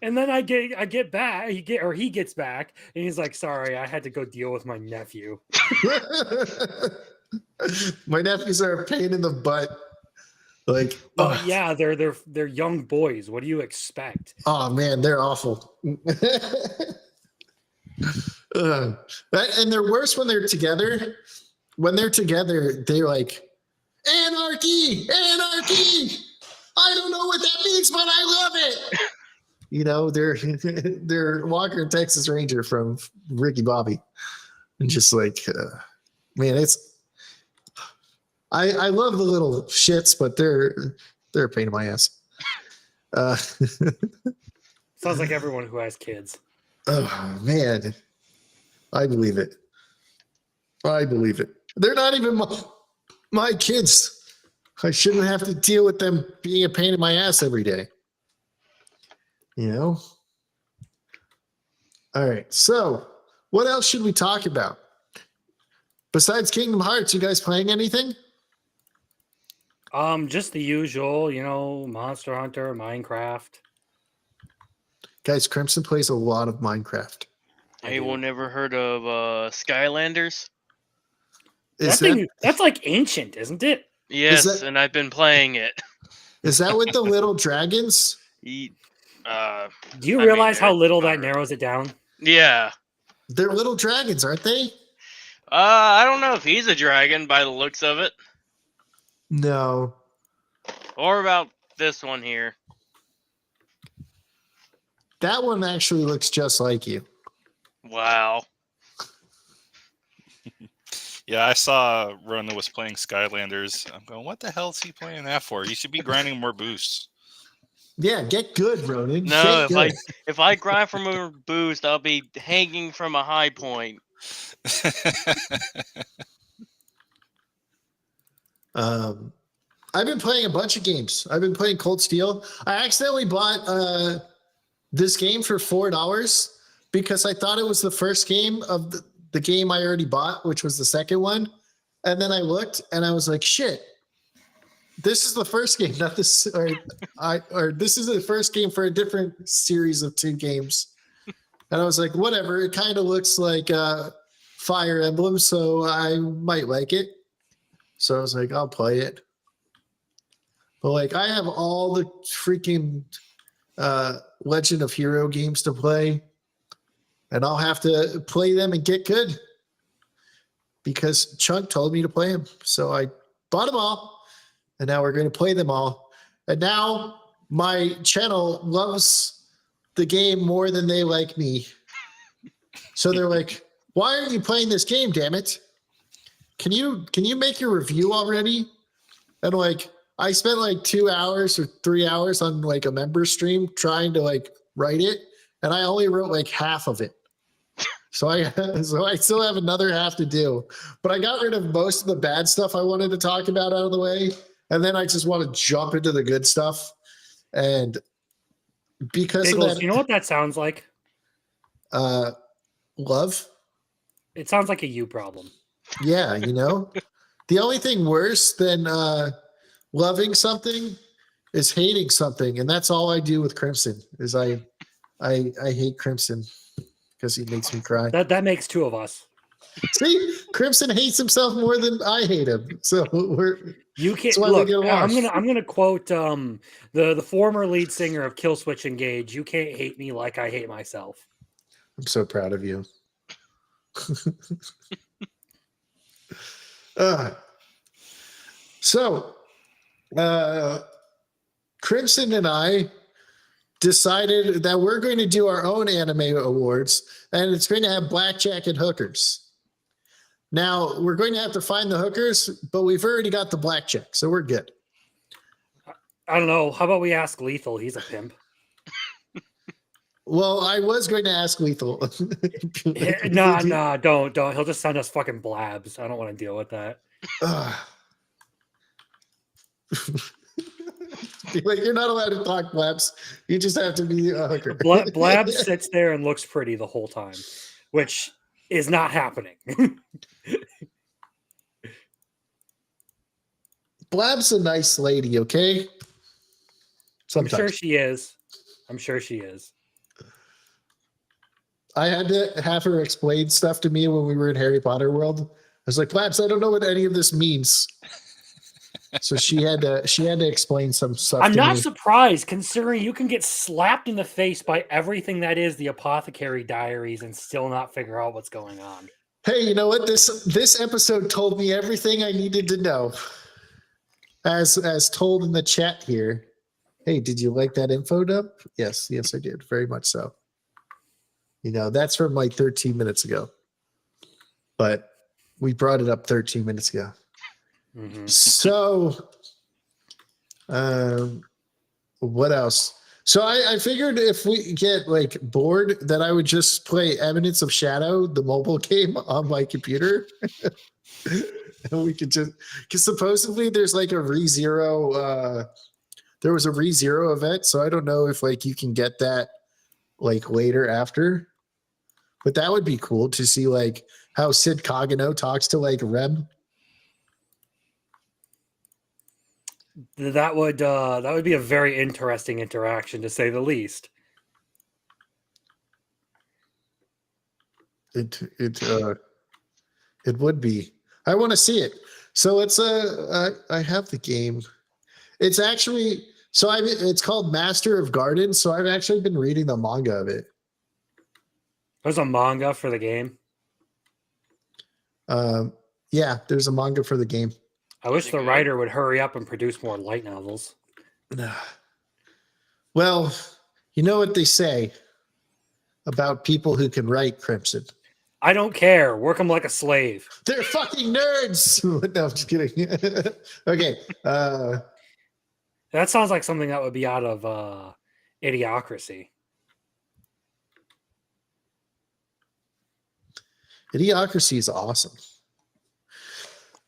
And then I get back, he gets back, and he's like, sorry, I had to go deal with my nephew. My nephews are a pain in the butt. Like, yeah, they're young boys. What do you expect? Oh man, they're awful. And they're worse when they're together. When they're together, they're like, anarchy. I don't know what that means, but I love it. You know, they're Walker Texas Ranger from Ricky Bobby, and just like, man, it's. I love the little shits, but they're a pain in my ass. Sounds like everyone who has kids. Oh man, I believe it. They're not even my kids. I shouldn't have to deal with them being a pain in my ass every day. You know? All right. So, what else should we talk about? Besides Kingdom Hearts, you guys playing anything? Just the usual, Monster Hunter, Minecraft. Guys, Crimson plays a lot of Minecraft. Anyone ever heard of Skylanders? That's like ancient, isn't it? Yes, and I've been playing it. Is that with the little dragons? He, Do you I realize mean, how it- little that narrows it down? Yeah. They're little dragons, aren't they? I don't know if he's a dragon by the looks of it, No. or about this one here. That one actually looks just like you. Wow. Yeah, I saw Rona was playing Skylanders. I'm going, what the hell is he playing that for? You should be grinding more boosts. Yeah, get good, Ronan. No, Get if I grind from a boost, I'll be hanging from a high point. I've been playing a bunch of games. I've been playing Cold Steel. I accidentally bought this game for $4 because I thought it was the first game of the game I already bought, which was the second one. And then I looked and I was like, shit, this is the first game, not this, or this is the first game for a different series of 2 games. And I was like, whatever. It kind of looks like Fire Emblem, so I might like it. So I was like, I'll play it. But like, I have all the freaking Legend of Hero games to play, and I'll have to play them and get good because Chunk told me to play them. So I bought them all, and now we're going to play them all. And now my channel loves the game more than they like me. So they're like, why aren't you playing this game, damn it? Can you make your review already? And like, I spent like 2 hours or 3 hours on like a member stream trying to like write it, and I only wrote like half of it. So I still have another half to do. But I got rid of most of the bad stuff I wanted to talk about out of the way, and then I just want to jump into the good stuff. And because Biggles, of that, you know what that sounds like? love. It sounds like a you problem. Yeah, the only thing worse than loving something is hating something, and that's all I do with Crimson. Is I hate Crimson because he makes me cry. That makes 2 of us. See, Crimson hates himself more than I hate him. So You can't that's why look. we get along. I'm gonna quote the former lead singer of Killswitch Engage. You can't hate me like I hate myself. I'm so proud of you. So, Crimson and I decided that we're going to do our own anime awards, and it's going to have blackjack and hookers. Now, we're going to have to find the hookers, but we've already got the blackjack, so we're good. I don't know. How about we ask Lethal? He's a pimp. Well, I was going to ask Lethal. Nah, don't. He'll just send us fucking blabs. I don't want to deal with that. Like, you're not allowed to talk blabs. You just have to be a hooker. Blab sits there and looks pretty the whole time, which is not happening. Blab's a nice lady, okay? Sometimes. I'm sure she is. I'm sure she is. I had to have her explain stuff to me when we were in Harry Potter World. I was like, Blabs, I don't know what any of this means. So she had to explain some stuff. I'm to not me. surprised, considering you can get slapped in the face by everything that is the Apothecary Diaries and still not figure out what's going on. Hey, you know what? This episode told me everything I needed to know. As told in the chat here. Hey, did you like that info dump? Yes, I did. Very much so. That's from like 13 minutes ago. But we brought it up 13 minutes ago. Mm-hmm. So, what else? So I figured if we get like bored, that I would just play Eminence of Shadow, the mobile game, on my computer. And we could just, because supposedly there's like a ReZero, there was a ReZero event. So I don't know if like you can get that like later after, but that would be cool to see like how Sid Kagano talks to like Rem. That would be a very interesting interaction, to say the least. It would be. I want to see it. So it's I have the game. It's actually it's called Master of Gardens. So I've actually been reading the manga of it. There's a manga for the game. Yeah, there's a manga for the game. I wish it the good? writer would hurry up and produce more light novels. Well, you know what they say about people who can write, Crimson. I don't care. Work them like a slave. They're fucking nerds. No, I'm just kidding. Okay. That sounds like something that would be out of Idiocracy. Idiocracy is awesome.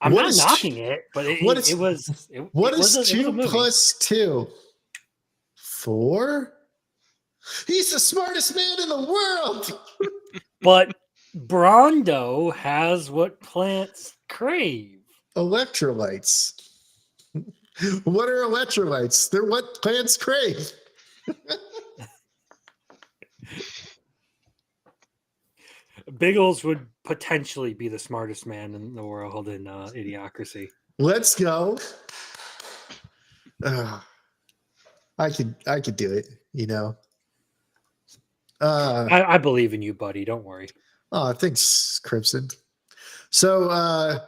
I'm What not is- knocking it, but it what is- was. What it was is a- it was a 2 movie. plus 2? 4? He's the smartest man in the world. But Brondo has what plants crave. Electrolytes. What are electrolytes? They're what plants crave. Biggles would potentially be the smartest man in the world in Idiocracy. Let's go. I could do it, you know. I believe in you, buddy. Don't worry. Oh, thanks, Crimson. So I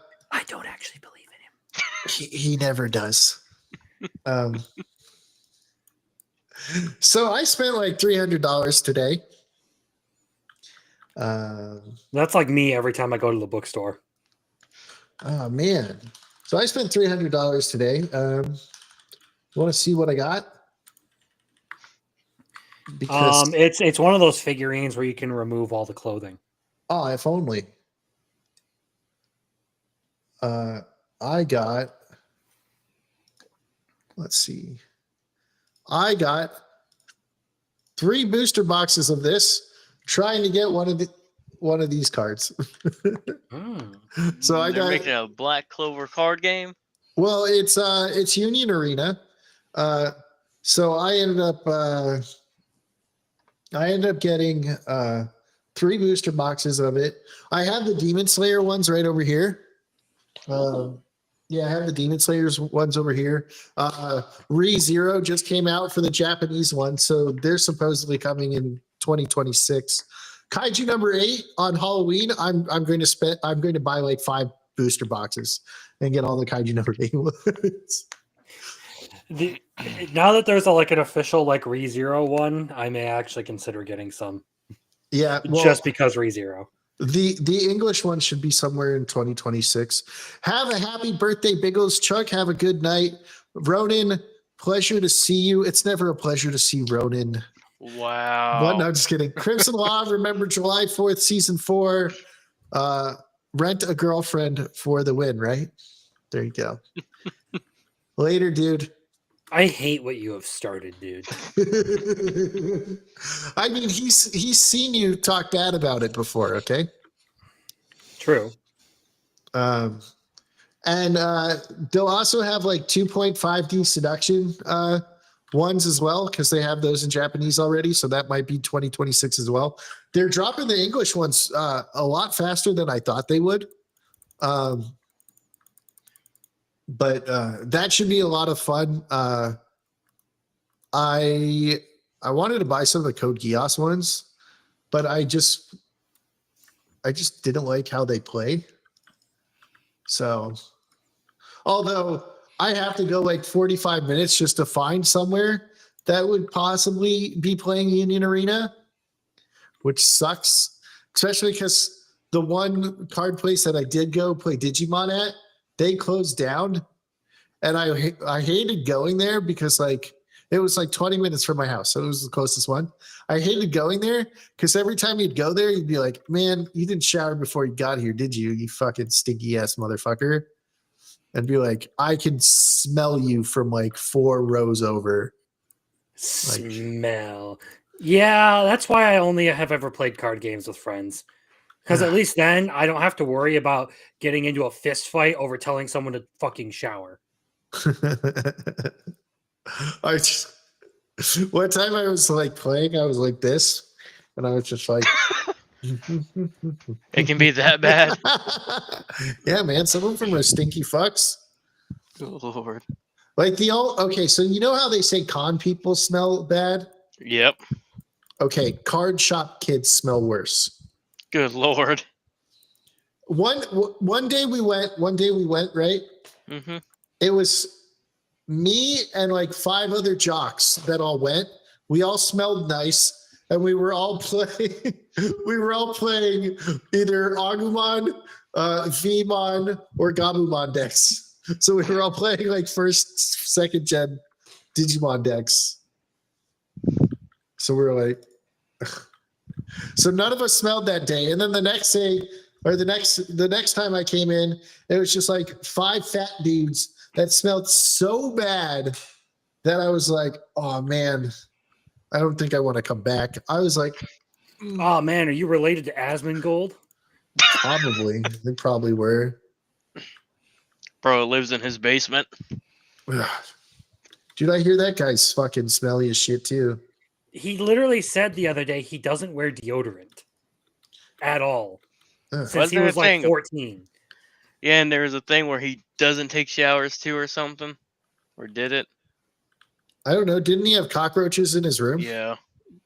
don't actually believe in him. he never does. So I spent like $300 today. That's like me every time I go to the bookstore. Oh man. So I spent $300 today. Want to see what I got? Because It's one of those figurines where you can remove all the clothing. oh, if only. I got. Let's see. I got 3 booster boxes of this, trying to get one of these cards. So I They're got. making a Black Clover card game. Well, it's Union Arena. So I ended up getting 3 booster boxes of it. I have the Demon Slayer ones right over here. Yeah, I have the Demon Slayers ones over here. ReZero just came out for the Japanese one, so they're supposedly coming in 2026. Kaiju number 8 on Halloween. I'm going to buy like 5 booster boxes and get all the Kaiju number 8 ones. Now that there's an official like ReZero one, I may actually consider getting some. Yeah, well, Just because ReZero. The English one should be somewhere in 2026. Have a happy birthday, Biggles. Chuck, have a good night. Ronan, pleasure to see you. It's never a pleasure to see Ronan. Wow. What? No, just kidding. Crimson Law, remember July 4th, season 4. Rent a girlfriend for the win, right? There you go. Later, dude. I hate what you have started, dude. I mean, he's seen you talk bad about it before, okay? True. And they'll also have like 2.5D seduction ones as well, because they have those in Japanese already. So that might be 2026 as well. They're dropping the English ones a lot faster than I thought they would. But that should be a lot of fun. I wanted to buy some of the Code Geass ones, but I just didn't like how they play. So, although I have to go like 45 minutes just to find somewhere that would possibly be playing Union Arena, which sucks, especially because the one card place that I did go play Digimon at, they closed down, and I hated going there because like it was like 20 minutes from my house, so it was the closest one. I hated going there because every time you'd go there, you'd be like, "Man, you didn't shower before you got here, did you? You fucking stinky ass motherfucker!" And be like, "I can smell you from like 4 rows over." Smell. Yeah, that's why I only have ever played card games with friends. Because at least then I don't have to worry about getting into a fist fight over telling someone to fucking shower. I just one time I was like playing, I was like this, and I was just like, It can be that bad. Yeah, man. Some of them are stinky fucks. Good Lord. Like okay, so you know how they say con people smell bad? Yep. Okay, card shop kids smell worse. Good Lord. One day we went, right? Mm-hmm. It was me and like 5 other jocks that all went. We all smelled nice. And we were all playing. We were all playing either Agumon, Vmon, or Gabumon decks. So we were all playing like first, second gen Digimon decks. So we were like, so none of us smelled that day. And then the next day, or the next time I came in, it was just like 5 fat dudes that smelled so bad that I was like, oh man. I don't think I want to come back. I was like, oh man, are you related to Asmongold? probably. They probably were. Bro lives in his basement. Dude, I hear that guy's fucking smelly as shit too. He literally said the other day he doesn't wear deodorant at all since Wasn't he there was a like thing- 14. Yeah, and there was a thing where he doesn't take showers too or something. Or did it? I don't know. Didn't he have cockroaches in his room? Yeah.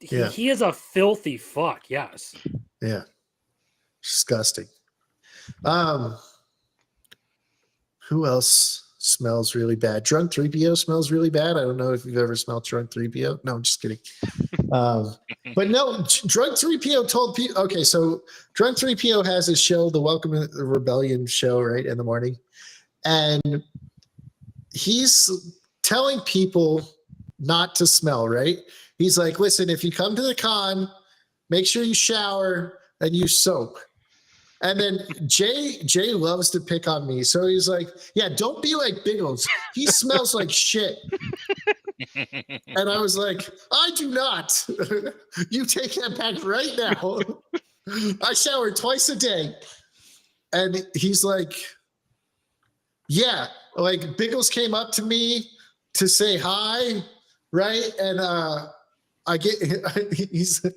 Yeah. He is a filthy fuck, yes. Yeah. Disgusting. Who else smells really bad? Drunk 3PO smells really bad. I don't know if you've ever smelled drunk 3PO. No, I'm just kidding. But no, drunk 3PO told people. Okay, so drunk 3PO has a show, the Welcome to the Rebellion show, right, in the morning. And he's telling people not to smell, right? He's like, listen, if you come to the con, make sure you shower and use soap. And then Jay loves to pick on me. So he's like, yeah, don't be like Biggles. He smells like shit. And I was like, I do not. You take that back right now. I shower twice a day. And he's like, yeah, like Biggles came up to me to say hi, right? And he's I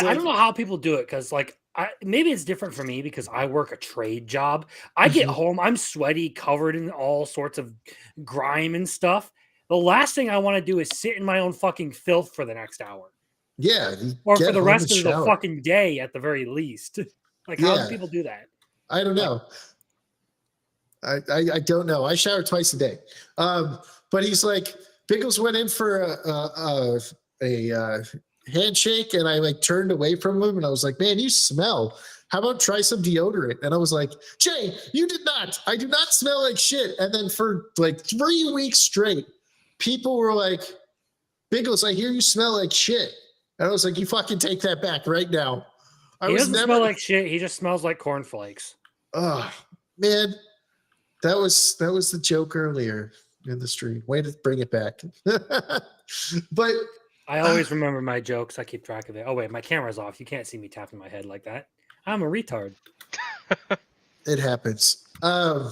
like, don't know how people do it because, like, maybe it's different for me because I work a trade job. I get home, I'm sweaty, covered in all sorts of grime and stuff. The last thing I want to do is sit in my own fucking filth for the next hour. Yeah. Or for the rest of the fucking day at the very least. Like, how do people do that? I don't know. I don't know. I shower twice a day. But he's like, Biggles went in for a handshake, and I like turned away from him, and I was like, man, you smell. How about try some deodorant? And I was like, Jay, you did not. I do not smell like shit. And then for like 3 weeks straight, people were like, Biggles, I hear you smell like shit. And I was like, you fucking take that back right now. He doesn't smell like shit. He just smells like cornflakes. Oh, man. That was the joke earlier in the stream. Way to bring it back. But I always remember my jokes. I keep track of it. Oh, wait, my camera's off. You can't see me tapping my head like that. I'm a retard. It happens. But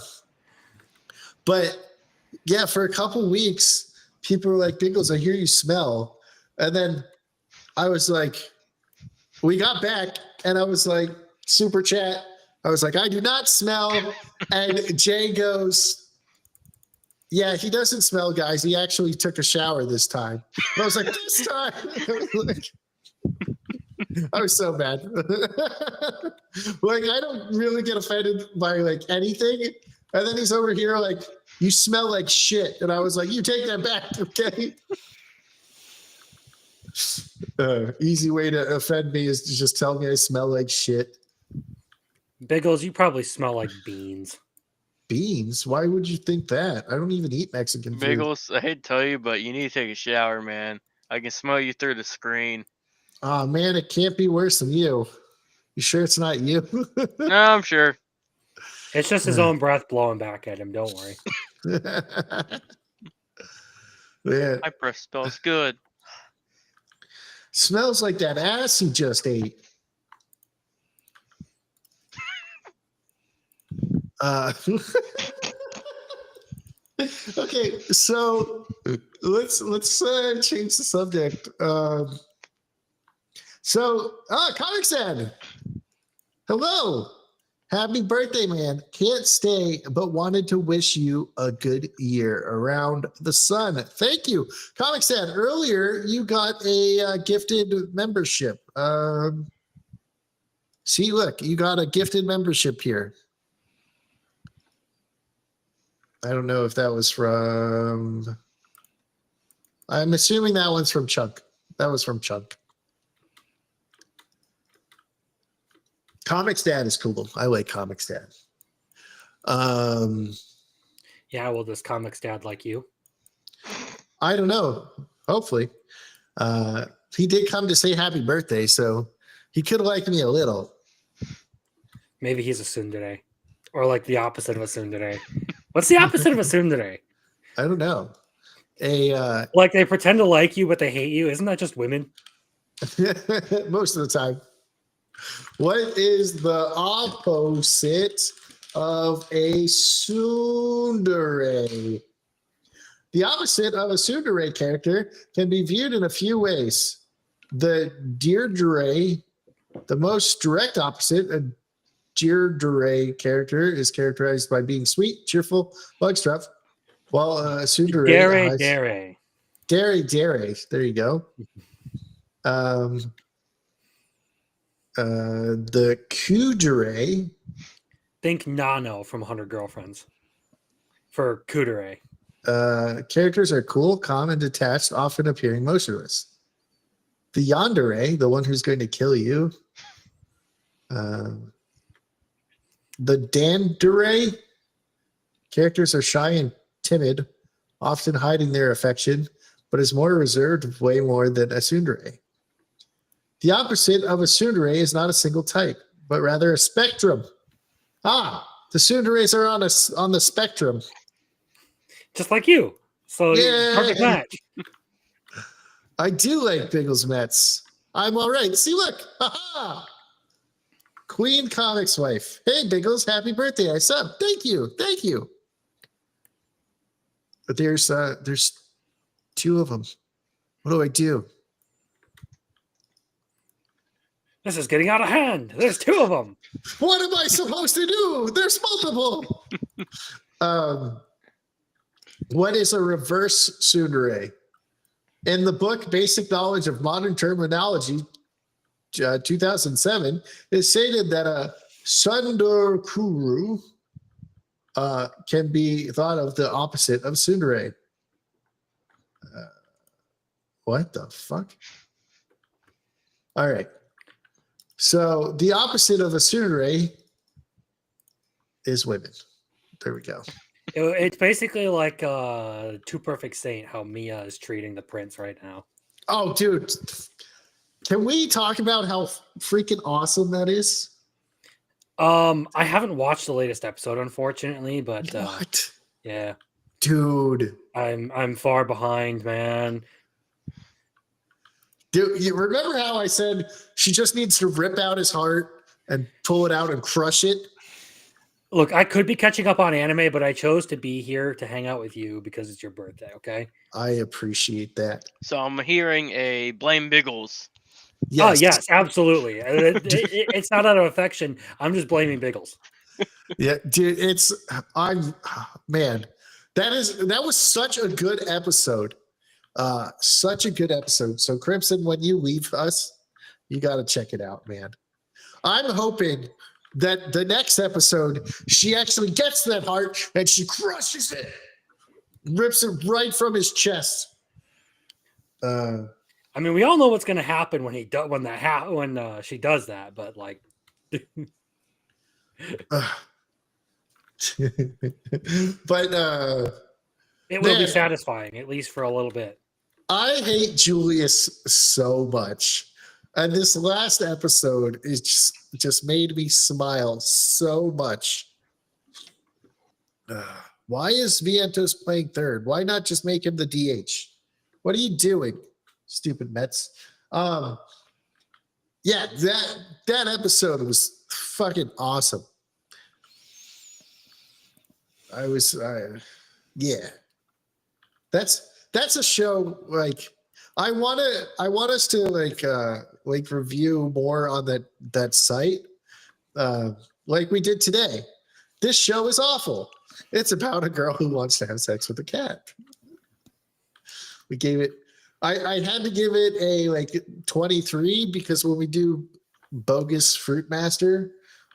yeah, for a couple weeks, people were like, Biggles, I hear you smell. And then I was like, we got back, and I was like, super chat. I was like, I do not smell. And Jay goes, yeah, he doesn't smell, guys. He actually took a shower this time. And I was like, this time? I was so bad. Like, I don't really get offended by like anything. And then he's over here like, you smell like shit. And I was like, you take that back, okay? Easy way to offend me is to just tell me I smell like shit. Biggles, you probably smell like beans. Beans? Why would you think that? I don't even eat Mexican food. Biggles, I hate to tell you, but you need to take a shower, man. I can smell you through the screen. Oh man, it can't be worse than you. You sure it's not you? No, I'm sure. It's just his own breath blowing back at him. Don't worry. Yeah. My breath smells good. Smells like that ass he just ate. Okay, so let's change the subject. Comic Zen. Hello. Happy birthday, man. Can't stay, but wanted to wish you a good year around the sun. Thank you. Comic Stan, earlier you got a gifted membership. See, look, you got a gifted membership here. I don't know if that was from... I'm assuming that one's from Chunk. That was from Chunk. Comics Dad is cool. I like Comics Dad. Yeah, well, does Comics Dad like you? I don't know. Hopefully. He did come to say happy birthday, so he could like me a little. Maybe he's a tsundere. Or like the opposite of a tsundere. What's the opposite of a tsundere? I don't know. Like they pretend to like you, but they hate you. Isn't that just women? Most of the time. What is the opposite of a tsundere? The opposite of a tsundere character can be viewed in a few ways. The Deirdre, the most direct opposite, a Deirdre character is characterized by being sweet, cheerful, bug stuff, while a tsundere... Dere. There you go. The kudere. Think Nano from 100 Girlfriends for kudere. Characters are cool, calm, and detached, often appearing motionless. The yandere, the one who's going to kill you. The dandere. Characters are shy and timid, often hiding their affection, but is more reserved way more than a tsundere. The opposite of a tsundere is not a single type, but rather a spectrum. The tsunderes are on the spectrum. Just like you. So perfect match. I do like Biggles Mets. I'm all right. See, look. Ha-ha! Queen Comics wife. Hey, Biggles, happy birthday. I sub. Thank you. But there's two of them. What do I do? This is getting out of hand. There's two of them. What am I supposed to do? There's multiple. What is a reverse tsundere? In the book Basic Knowledge of Modern Terminology, 2007, it stated that a tsundere can be thought of the opposite of tsundere. What the fuck? All right. So the opposite of a tsundere is women. There we go. It's basically like Two Perfect Saint, how Mia is treating the prince right now. Oh, dude. Can we talk about how freaking awesome that is? I haven't watched the latest episode, unfortunately, but what? Yeah. Dude. I'm far behind, man. Dude, you remember how I said she just needs to rip out his heart and pull it out and crush it? Look, I could be catching up on anime, but I chose to be here to hang out with you because it's your birthday, okay? I appreciate that. So I'm hearing a blame Biggles. Yes. Oh, yes, absolutely. It's not out of affection. I'm just blaming Biggles. Yeah, dude, man, that was such a good episode. Such a good episode. So Crimson, when you leave us, you got to check it out, man. I'm hoping that the next episode, she actually gets that heart and she crushes it, rips it right from his chest. I mean, we all know what's going to happen when she does that, but like, but it will be satisfying, at least for a little bit. I hate Julius so much. And this last episode is just made me smile so much. Why is Vientos playing third? Why not just make him the DH? What are you doing, stupid Mets? Yeah, that episode was fucking awesome. Yeah. That's a show like I want us to like review more on that site like we did today. This show is awful. It's about a girl who wants to have sex with a cat. We gave it. I had to give it a like 23 because when we do bogus Fruit Master,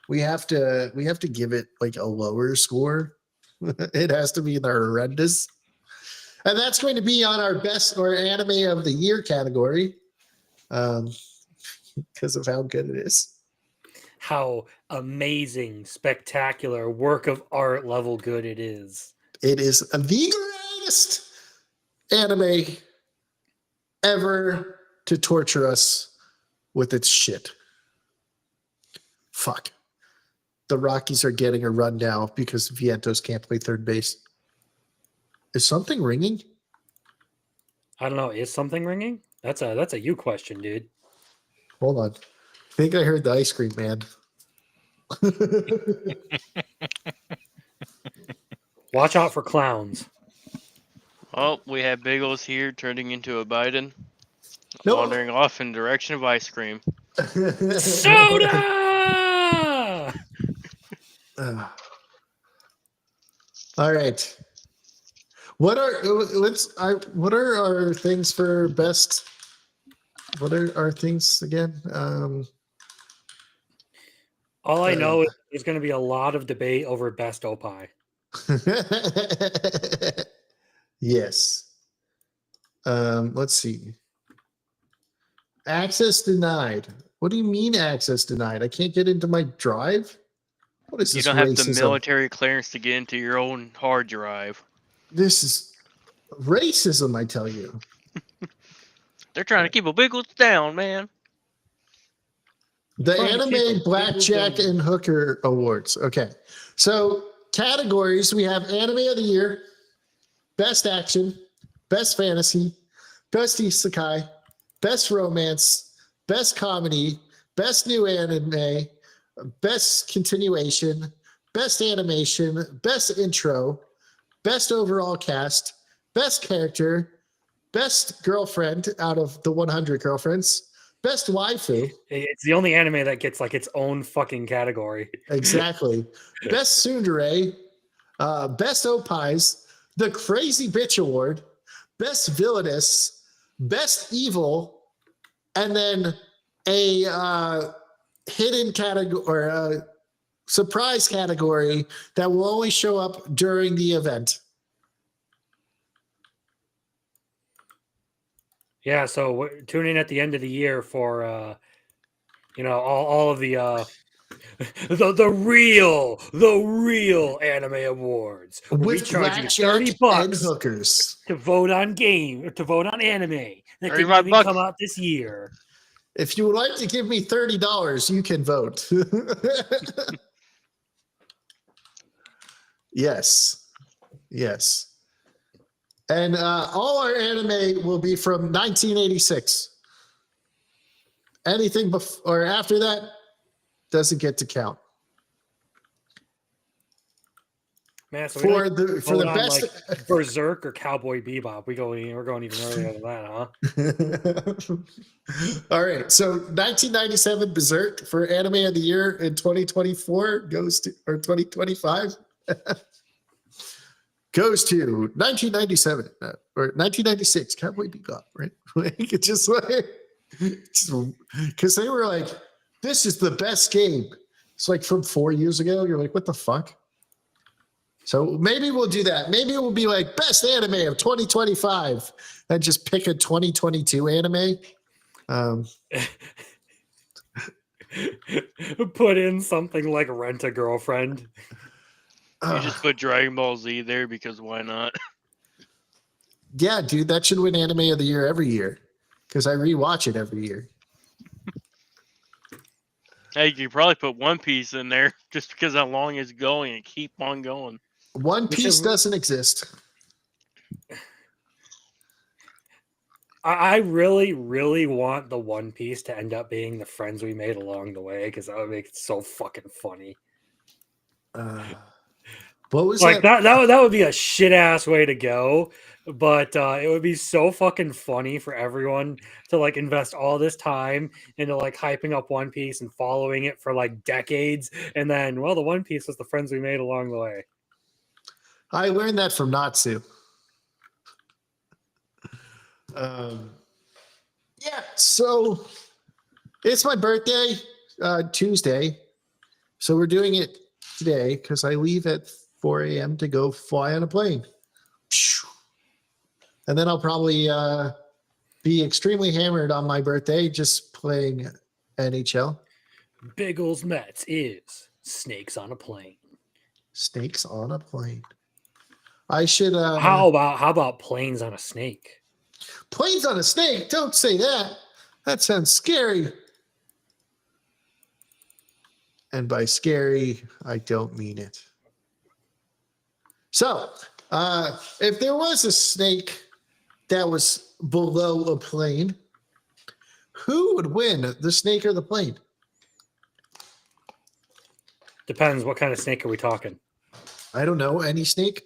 we have to give it like a lower score. It has to be in the horrendous. And that's going to be on our best or anime of the year category because of how good it is. How amazing, spectacular, work of art level good it is. It is the greatest anime ever to torture us with its shit. Fuck. The Rockies are getting a run now because Vientos can't play third base. Is something ringing? I don't know. Is something ringing? That's a you question, dude. Hold on. I think I heard the ice cream man. Watch out for clowns. Oh, we have Biggles here turning into a Biden, Nope. wandering off in direction of ice cream. Soda! All right. What are our things for best? What are our things again? All I know is there's going to be a lot of debate over best opie. Yes. Let's see. Access denied. What do you mean access denied? I can't get into my drive? What is You this don't have the racism? military clearance to get into your own hard drive. This is racism, I tell you. They're trying to keep a Biggles down, man. The Trying to keep Anime it Blackjack down. and Hooker Awards. Okay. So categories, we have Anime of the Year, Best Action, Best Fantasy, Best Isekai, Best Romance, Best Comedy, Best New Anime, Best Continuation, Best Animation, Best Intro, Best Overall Cast, Best Character, Best Girlfriend out of the 100 girlfriends, Best Waifu. It's the only anime that gets like its own fucking category. Exactly. Best Tsundere, Best Opis, the Crazy Bitch Award, Best Villainous, Best Evil, and then a hidden category or a surprise category that will only show up during the event. Yeah, so tune in at the end of the year for all of the the real anime awards. Where we With charge you blackjack and $30 hookers. to vote on anime that 35 didn't even bucks. come out this year. If you would like to give me $30, you can vote. Yes. Yes. And all our anime will be from 1986. Anything before or after that doesn't get to count. Man, so For the best like Berserk or Cowboy Bebop. We're going even earlier than that, huh? All right. So 1997 Berserk for anime of the year in 2024 goes to, or 2025 goes to 1997 or 1996 Cowboy Bebop, right? Like it's just like, because they were like, this is the best game. It's like from 4 years ago. You're like, what the fuck? So maybe we'll do that. Maybe it will be like best anime of 2025 and just pick a 2022 anime. Put in something like Rent a Girlfriend. You just put Dragon Ball Z there because why not? Yeah, dude, that should win anime of the year every year because I rewatch it every year. Hey, you could probably put One Piece in there just because how long it's going and keep on going. One Piece doesn't exist. I really, really want the One Piece to end up being the friends we made along the way because that would make it so fucking funny. What was Like that? that would be a shit ass way to go, but it would be so fucking funny for everyone to like invest all this time into like hyping up One Piece and following it for like decades, and then the One Piece was the friends we made along the way. I learned that from Natsu. Yeah, so it's my birthday, Tuesday. So we're doing it today because I leave at 4 a.m. to go fly on a plane. And then I'll probably be extremely hammered on my birthday just playing NHL. Biggles Mets is Snakes on a Plane. Snakes on a plane. I should. How about planes on a snake? Planes on a snake? Don't say that. That sounds scary. And by scary, I don't mean it. So, if there was a snake that was below a plane, who would win, the snake or the plane? Depends. What kind of snake are we talking? I don't know. Any snake?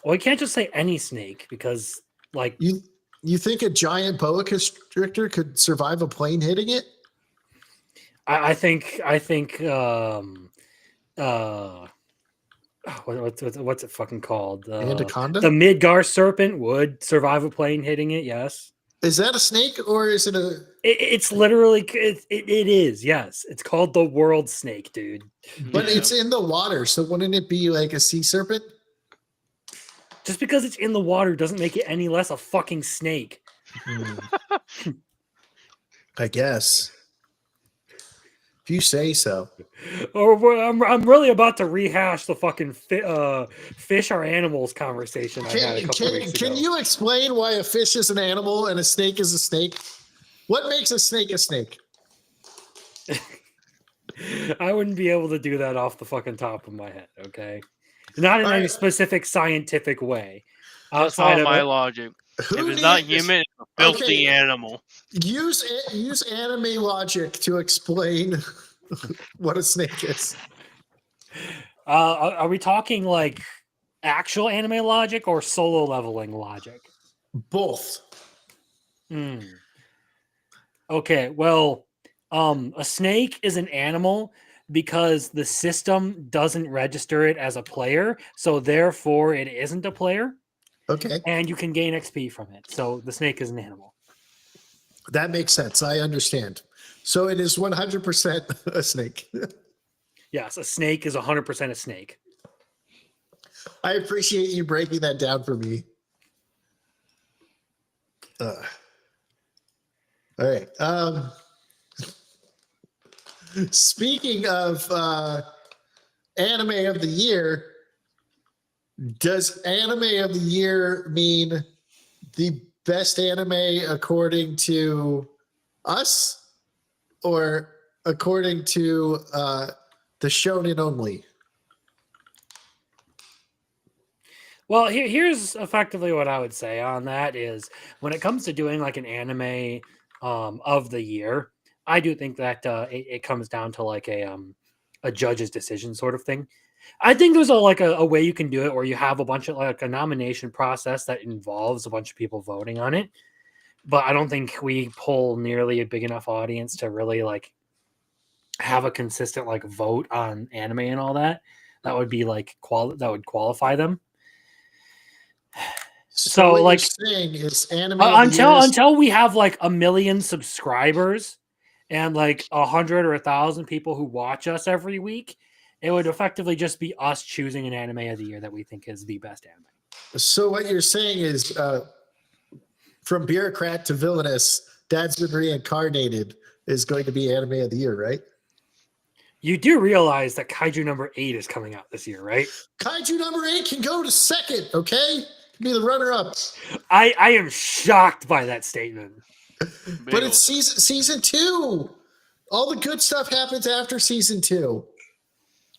Well, you can't just say any snake because, like, you think a giant boa constrictor could survive a plane hitting it? I think what's it fucking called? Anaconda? The Midgar serpent would survive a plane hitting it. Yes. Is that a snake or is it a? It's literally it is. Yes, it's called the world snake, dude. But it's in the water, so wouldn't it be like a sea serpent? Just because it's in the water doesn't make it any less a fucking snake. I guess. If you say so. Or I'm really about to rehash the fucking fish are animals conversation I had a couple weeks ago. Can you explain why a fish is an animal and a snake is a snake? What makes a snake a snake? I wouldn't be able to do that off the fucking top of my head, okay? Not in any specific scientific way. Outside of my logic. If it's not human, it's a filthy animal. Use anime logic to explain what a snake is. Are we talking like actual anime logic or solo leveling logic? Both. Okay, well, a snake is an animal because the system doesn't register it as a player, so therefore it isn't a player. Okay. And you can gain XP from it. So the snake is an animal. That makes sense. I understand. So it is 100% a snake. Yes, a snake is 100% a snake. I appreciate you breaking that down for me. All right. Speaking of anime of the year, does anime of the year mean the best anime according to us or according to the shonen only? Well, here's effectively what I would say on that is when it comes to doing like an anime of the year, I do think that it comes down to like a judge's decision sort of thing. I think there's a way you can do it where you have a bunch of like a nomination process that involves a bunch of people voting on it. But I don't think we pull nearly a big enough audience to really like have a consistent like vote on anime and all that. That would be like that would qualify them. So what like you're saying is anime until we have like 1 million subscribers and like 100 or 1,000 people who watch us every week, it would effectively just be us choosing an anime of the year that we think is the best anime. So what you're saying is from bureaucrat to villainous, Dad's been reincarnated is going to be anime of the year, right? You do realize that Kaiju number 8 is coming out this year, right? Kaiju number 8 can go to second, okay? Be the runner-up. I am shocked by that statement. But it's season 2. All the good stuff happens after season 2.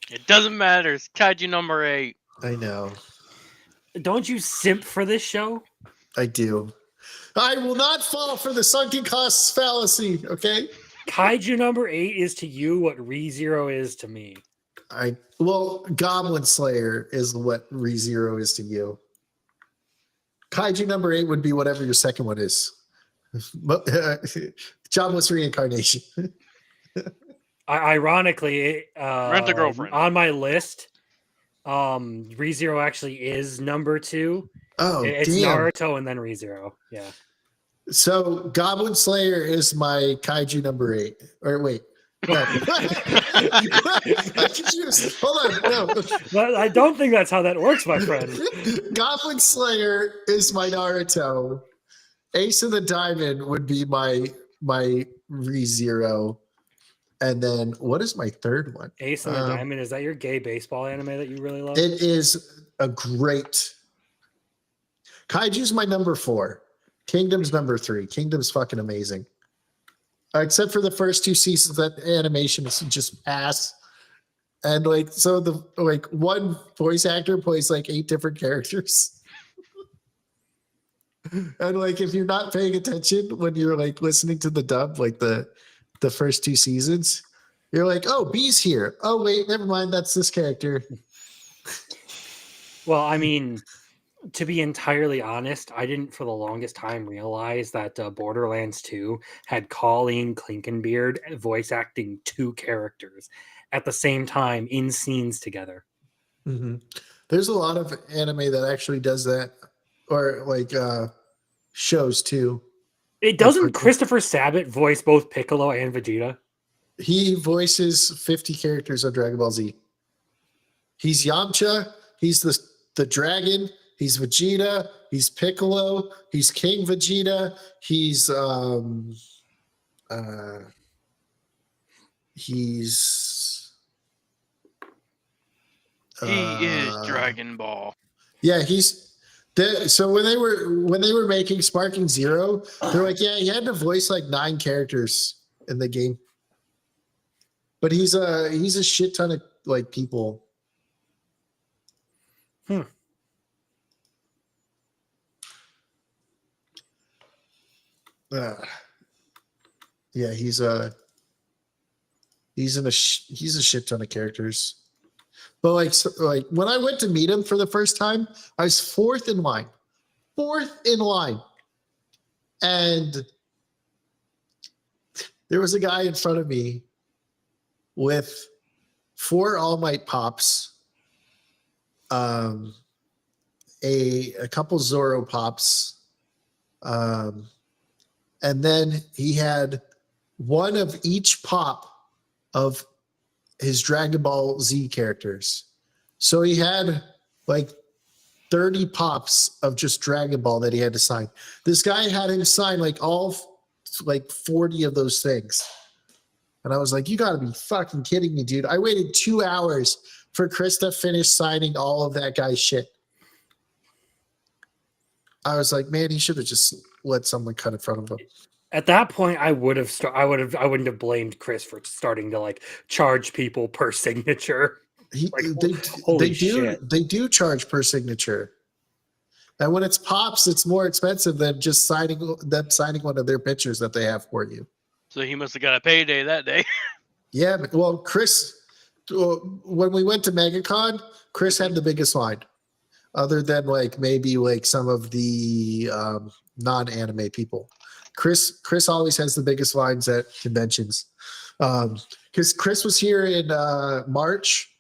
It doesn't matter. It's Kaiju number 8. I know. Don't you simp for this show? I do. I will not fall for the sunken costs fallacy, okay? Kaiju number 8 is to you what ReZero is to me. Goblin Slayer is what ReZero is to you. Kaiju number 8 would be whatever your second one is. Jobless Reincarnation. Ironically, Rent a girlfriend. on my list, ReZero actually is number 2. Oh, It's damn. Naruto and then ReZero. Yeah. So Goblin Slayer is my Kaiju number 8. Or wait. No. I confused. Hold on. No. But I don't think that's how that works, my friend. Goblin Slayer is my Naruto. Ace of the Diamond would be my ReZero. And then what is my third one? Ace of the Diamond. Is that your gay baseball anime that you really love? It is a great. Kaiju's my number 4. Kingdom's number 3. Kingdom's fucking amazing. Except for the first 2 seasons, that animation is just ass. And one voice actor plays 8 different characters. And if you're not paying attention when you're listening to the dub, the first 2 seasons, you're like, oh, B's here. Oh, wait, never mind. That's this character. Well, I mean, to be entirely honest, I didn't for the longest time realize that Borderlands 2 had Colleen Clinkenbeard voice acting 2 characters at the same time in scenes together. Mm-hmm. There's a lot of anime that actually does that, or shows too. It doesn't Christopher Sabat voice both Piccolo and Vegeta? He voices 50 characters on Dragon Ball Z. He's Yamcha. He's the dragon. He's Vegeta. He's Piccolo. He's King Vegeta. He's He is Dragon Ball. Yeah, so when they were making Sparking Zero, they're like, yeah, he had to voice 9 characters in the game. But he's a shit ton of people. Yeah, he's a shit ton of characters. But when I went to meet him for the first time, I was fourth in line, and there was a guy in front of me with 4 All Might pops, a couple Zoro pops, and then he had one of each pop of his Dragon Ball Z characters. So he had 30 pops of just Dragon Ball that he had to sign. This guy had him sign all 40 of those things. And I was like, you gotta be fucking kidding me, dude. I waited 2 hours for Chris to finish signing all of that guy's shit. I was like, man, he should have just let someone cut in front of him. At that point, I wouldn't have blamed Chris for starting to charge people per signature. They do charge per signature, and when it's pops, it's more expensive than just signing one of their pictures that they have for you. So he must have got a payday that day. Yeah, but Chris, when we went to MegaCon, Chris had the biggest line, other than maybe some of the non-anime people. Chris always has the biggest lines at conventions, because Chris was here in March,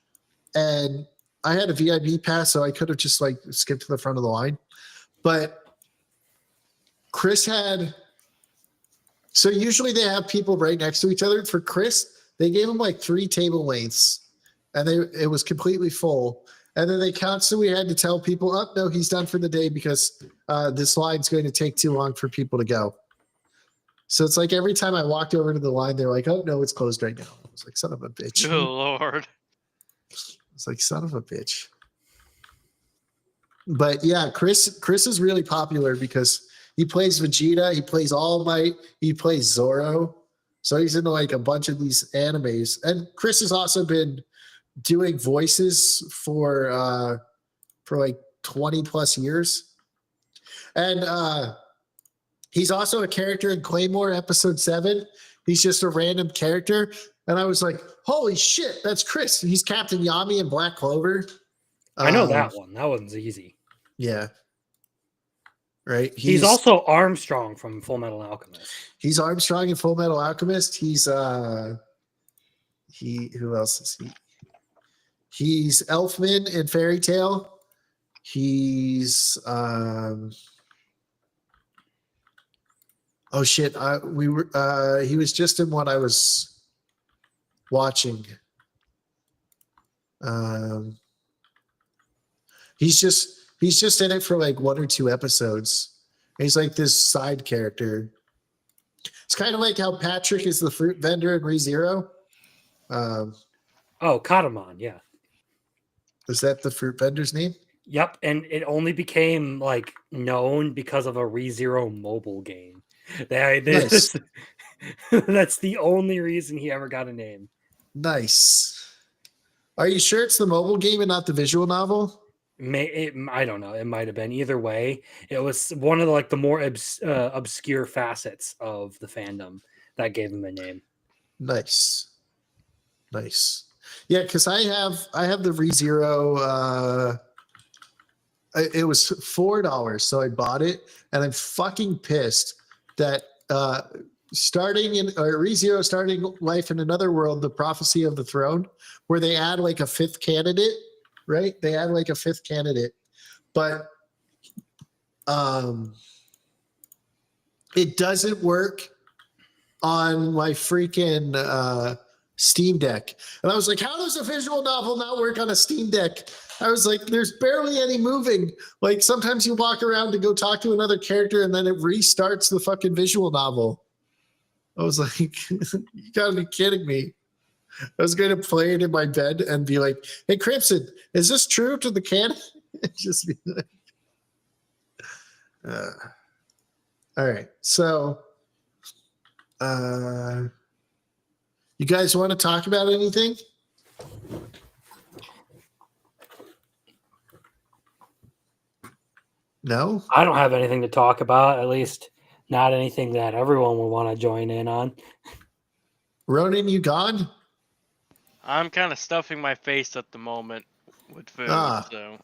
and I had a VIP pass, so I could have just skipped to the front of the line. But Chris had, so usually they have people right next to each other. For Chris, they gave him 3 table lengths, and it was completely full. And then they constantly had to tell people, oh, no, he's done for the day because this line's going to take too long for people to go. So it's every time I walked over to the line, they're like, oh, no, it's closed right now. I was like, son of a bitch. Oh, Lord. It's like, son of a bitch. But yeah, Chris is really popular because he plays Vegeta, he plays All Might, he plays Zoro. So he's into a bunch of these animes. And Chris has also been doing voices for 20 plus years. And he's also a character in Claymore episode 7. He's just a random character. And I was like, holy shit, that's Chris. He's Captain Yami in Black Clover. I know that one. That one's easy. Yeah. Right. He's also Armstrong from Full Metal Alchemist. He's Armstrong in Full Metal Alchemist. He's who else is he? He's Elfman in Fairy Tale. He's oh shit. He was just in what I was watching. He's just in it for like 1 or 2 episodes. He's like this side character. It's kind of like how Patrick is the fruit vendor in ReZero. Oh, Katamon, yeah. Is that the fruit vendor's name? Yep, and it only became like known because of a ReZero mobile game. Nice. That's the only reason he ever got a name. Nice. Are you sure it's the mobile game and not the visual novel? I don't know. It might have been. Either way, it was one of the more obscure facets of the fandom that gave him a name. Nice. Yeah, because I have the ReZero. It was $4, so I bought it, and I'm fucking pissed that ReZero starting life in another world, the Prophecy of the Throne, where they add like a 5th candidate. Right? They add like a 5th candidate, but it doesn't work on my freaking Steam Deck. And I was like, how does a visual novel not work on a Steam Deck? I was like, there's barely any moving. Like sometimes you walk around to go talk to another character and then it restarts the fucking visual novel. I was like, you gotta be kidding me. I was going to play it in my bed and be like, hey, Crimson, is this true to the canon? Just be like, all right. So, you guys want to talk about anything? No? I don't have anything to talk about, at least not anything that everyone would want to join in on. Ronan, you gone? I'm kind of stuffing my face at the moment with food, so.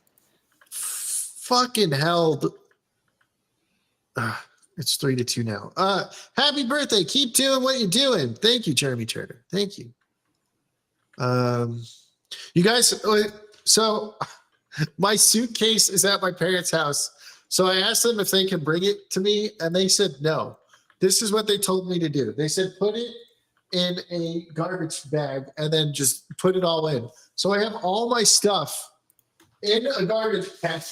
Fucking hell. It's 3-2 now. Happy birthday. Keep doing what you're doing. Thank you, Jeremy Turner. Thank you. You guys, so my suitcase is at my parents' house. So I asked them if they can bring it to me, and they said no. This is what they told me to do. They said put it in a garbage bag and then just put it all in. So I have all my stuff in a garbage bag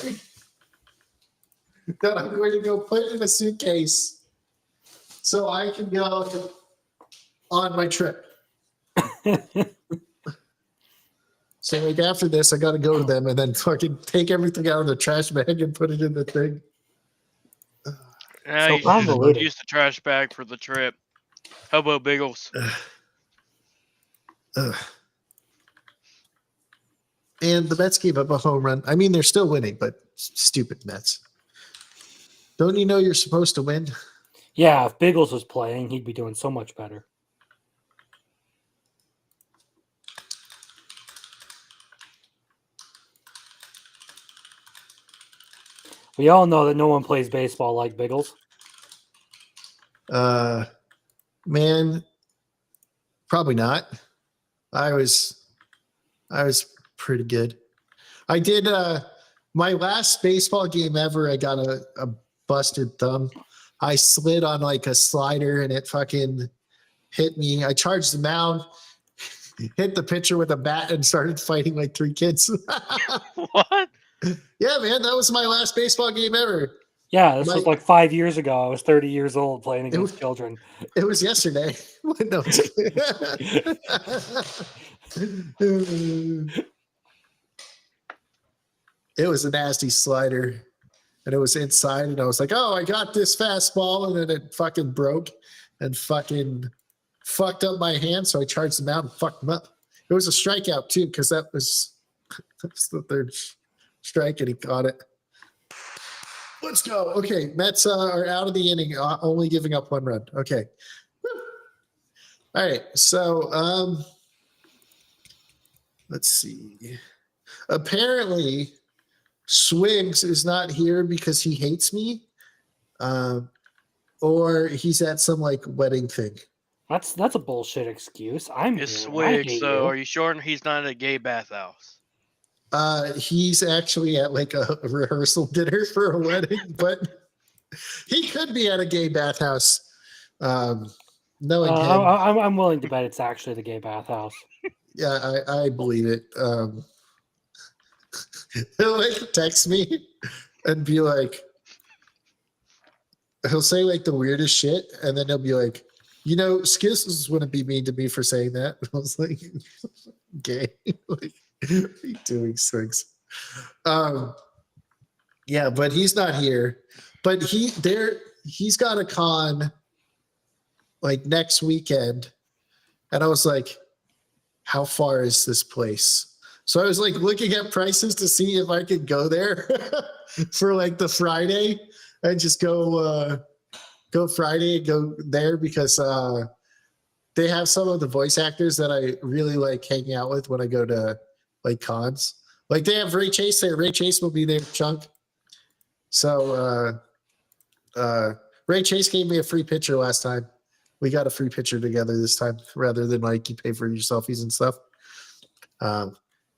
that I'm going to go put in a suitcase so I can go on my trip. So like after this, I got to go to them and then fucking take everything out of the trash bag and put it in the thing. Yeah, So you convoluted. should use the trash bag for the trip. How about Biggles? And the Mets gave up a home run. I mean, they're still winning, but stupid Mets. Don't you know you're supposed to win? Yeah, if Biggles was playing, he'd be doing so much better. We all know that no one plays baseball like Biggles. Man, probably not. I was pretty good. I did my last baseball game ever. I got a busted thumb. I slid on like a slider and it fucking hit me. I charged the mound, hit the pitcher with a bat, and started fighting like 3 kids. What? Yeah, man, that was my last baseball game ever. Yeah, this was like 5 years ago. I was 30 years old playing against was- children. It was yesterday. No, it was a nasty slider, and it was inside, and I was like, "Oh, I got this fastball," and then it fucking broke and fucking fucked up my hand. So I charged him out and fucked him up. It was a strikeout too, because that's the third strike, and he caught it. Let's go. Okay, Mets are out of the inning, only giving up 1 run. Okay. All right. So let's see. Apparently, Swigs is not here because he hates me, or he's at some like wedding thing. That's a bullshit excuse. I'm It's here. I Swig, hate so you. are you sure he's not at a gay bathhouse? He's actually at like a rehearsal dinner for a wedding, but he could be at a gay bathhouse. Knowing him, I'm willing to bet it's actually the gay bathhouse. yeah, I believe it. He'll like text me and be like, he'll say like the weirdest shit, and then he'll be like, you know, Skizzles wouldn't be mean to me for saying that. I was like, gay, like, what are you doing, Swigs? Yeah, but he's not here. But he's got a con like next weekend, and I was like, how far is this place? So I was like looking at prices to see if I could go there for like the Friday and just go Friday and go there because they have some of the voice actors that I really like hanging out with when I go to like cons. Like they have Ray Chase there. Ray Chase will be there, Chunk. So Ray Chase gave me a free picture last time. We got a free picture together this time rather than like you pay for your selfies and stuff.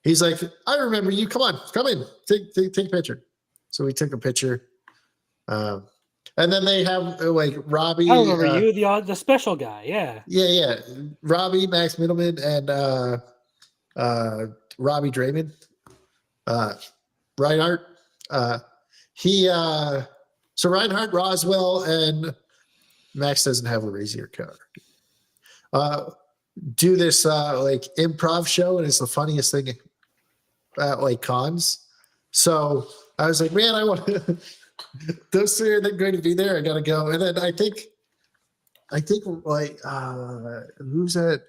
He's like, I remember you. Come on, come in, take a picture. So we took a picture. And then they have like Robbie. I remember you, the special guy. Yeah. Yeah. Robbie, Max Middleman, and Robbie Draymond. Reinhardt. So Reinhardt, Roswell, and Max doesn't have a Razier card. Do this like improv show, and it's the funniest thing at like cons. So I was like, man, I want those three are going to be there. I gotta go. And then I think like who's at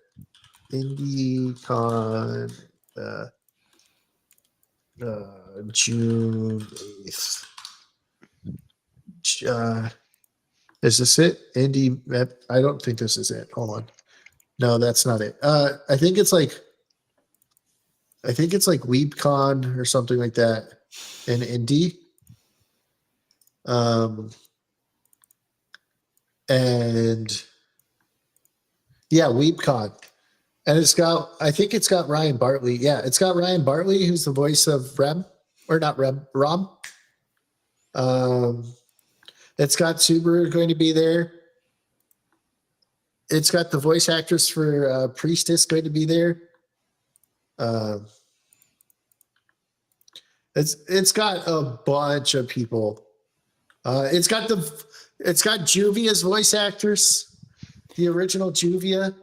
IndieCon June 8th. Is this it? I don't think this is it. Hold on. No, that's not it. I think it's like WeebCon or something like that in Indy. And yeah, WeebCon. And I think it's got Ryan Bartley. Yeah, it's got Ryan Bartley, who's the voice of Rom. It's got Subaru going to be there. It's got the voice actress for Priestess going to be there. It's got a bunch of people. It's got Juvia's voice actress, the original Juvia.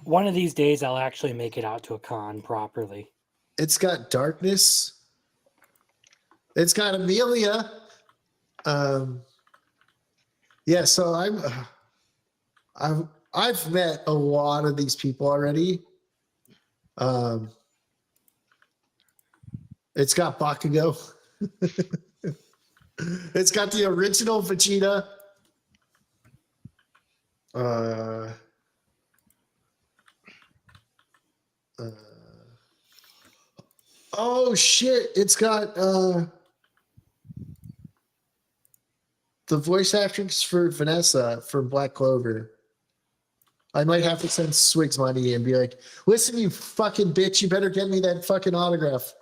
One of these days, I'll actually make it out to a con properly. It's got Darkness. It's got Amelia. Yeah, so I've met a lot of these people already. It's got Bakugo. It's got the original Vegeta. Oh shit! It's got the voice actress for Vanessa from Black Clover. I might have to send Swigs money and be like, "Listen, you fucking bitch! You better get me that fucking autograph."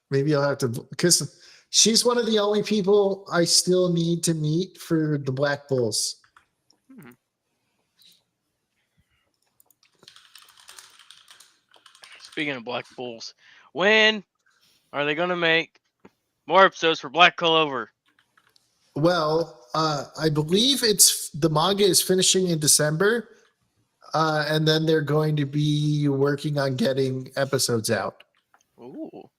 Maybe I'll have to, because she's one of the only people I still need to meet for the Black Bulls. Speaking of Black Bulls, when are they going to make more episodes for Black Clover? Well, I believe the manga is finishing in December, and then they're going to be working on getting episodes out. Ooh.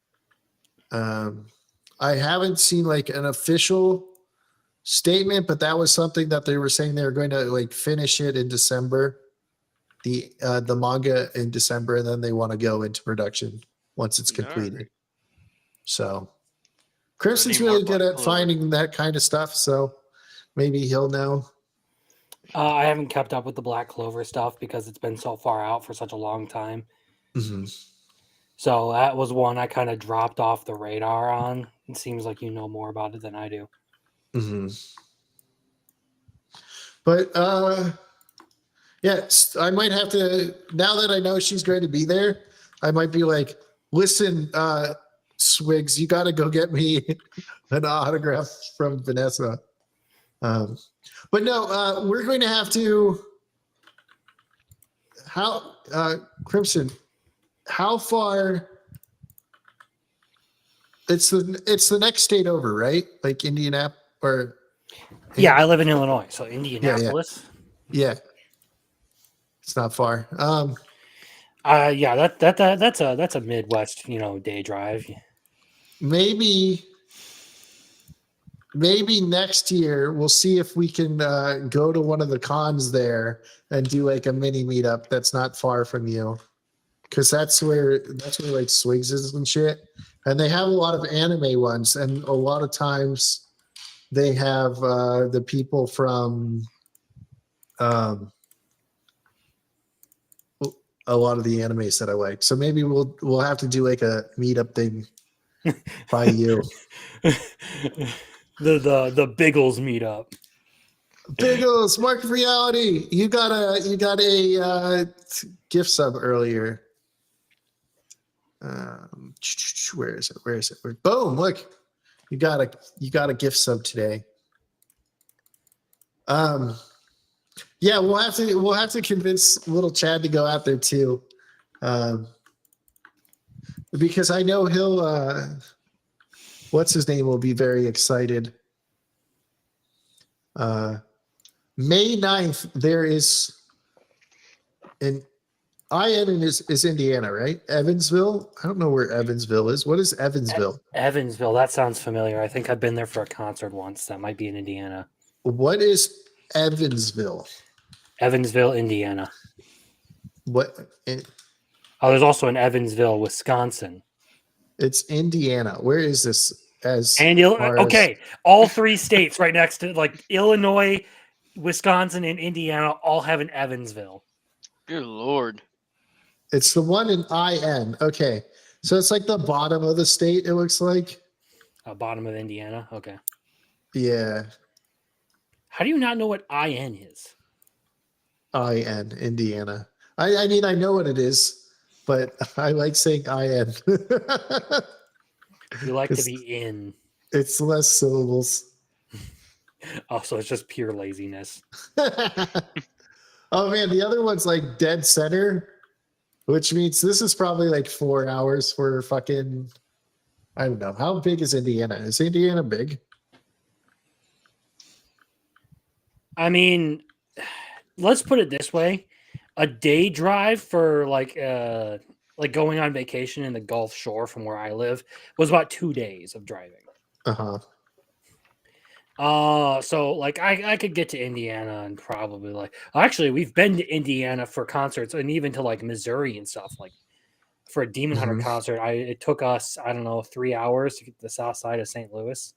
I haven't seen like an official statement, but that was something that they were saying they were going to like finish it in December, the manga in December, and then they want to go into production once it's completed. Right. So Kristen's really good at finding that kind of stuff. So Maybe he'll know. I haven't kept up with the Black Clover stuff because it's been so far out for such a long time. Mm-hmm. So that was one I kind of dropped off the radar on. It seems like you know more about it than I do. Mm-hmm. But yes, I might have to, now that I know she's going to be there, I might be like, listen, Swigs, you got to go get me an autograph from Vanessa. But no, we're going to have to, Crimson, how far, it's the next state over, right? Like Indianapolis or. Yeah, I live in Illinois, so Yeah. Indianapolis. Yeah. It's not far. Yeah, that's a Midwest, day drive. Maybe next year we'll see if we can go to one of the cons there and do like a mini meetup that's not far from you, because that's where like Swigs is and shit, and they have a lot of anime ones, and a lot of times they have the people from a lot of the animes that I like. So maybe we'll have to do like a meetup thing by you. the Biggles meetup. Biggles, Mark of Reality. You got a gift sub earlier. Where is it? Boom! Look, you got a gift sub today. Yeah, we'll have to convince little Chad to go out there too, because I know he'll. What's his name will be very excited. May 9th, there is an IN is Indiana, right? Evansville. I don't know where Evansville is. What is Evansville? Evansville. That sounds familiar. I think I've been there for a concert once. That might be in Indiana. What is Evansville? Evansville, Indiana. What? Oh, there's also an Evansville, Wisconsin. It's Indiana. Where is this? Okay, all three states right next to, like, Illinois, Wisconsin, and Indiana all have an Evansville. Good Lord. It's the one in IN. Okay. So it's like the bottom of the state, it looks like. Bottom of Indiana? Okay. Yeah. How do you not know what IN is? IN, Indiana. I mean, I know what it is, but I like saying IN. You like to be in. It's less syllables. Oh, so it's just pure laziness. Oh, man. The other one's like dead center, which means this is probably like 4 hours for fucking, I don't know. How big is Indiana? Is Indiana big? I mean, let's put it this way. A day drive for like going on vacation in the Gulf Shore from where I live was about 2 days of driving. Uh-huh. So like I could get to Indiana and probably actually we've been to Indiana for concerts and even to like Missouri and stuff. Like for a Demon Hunter concert, it took us, I don't know, 3 hours to get to the south side of St. Louis.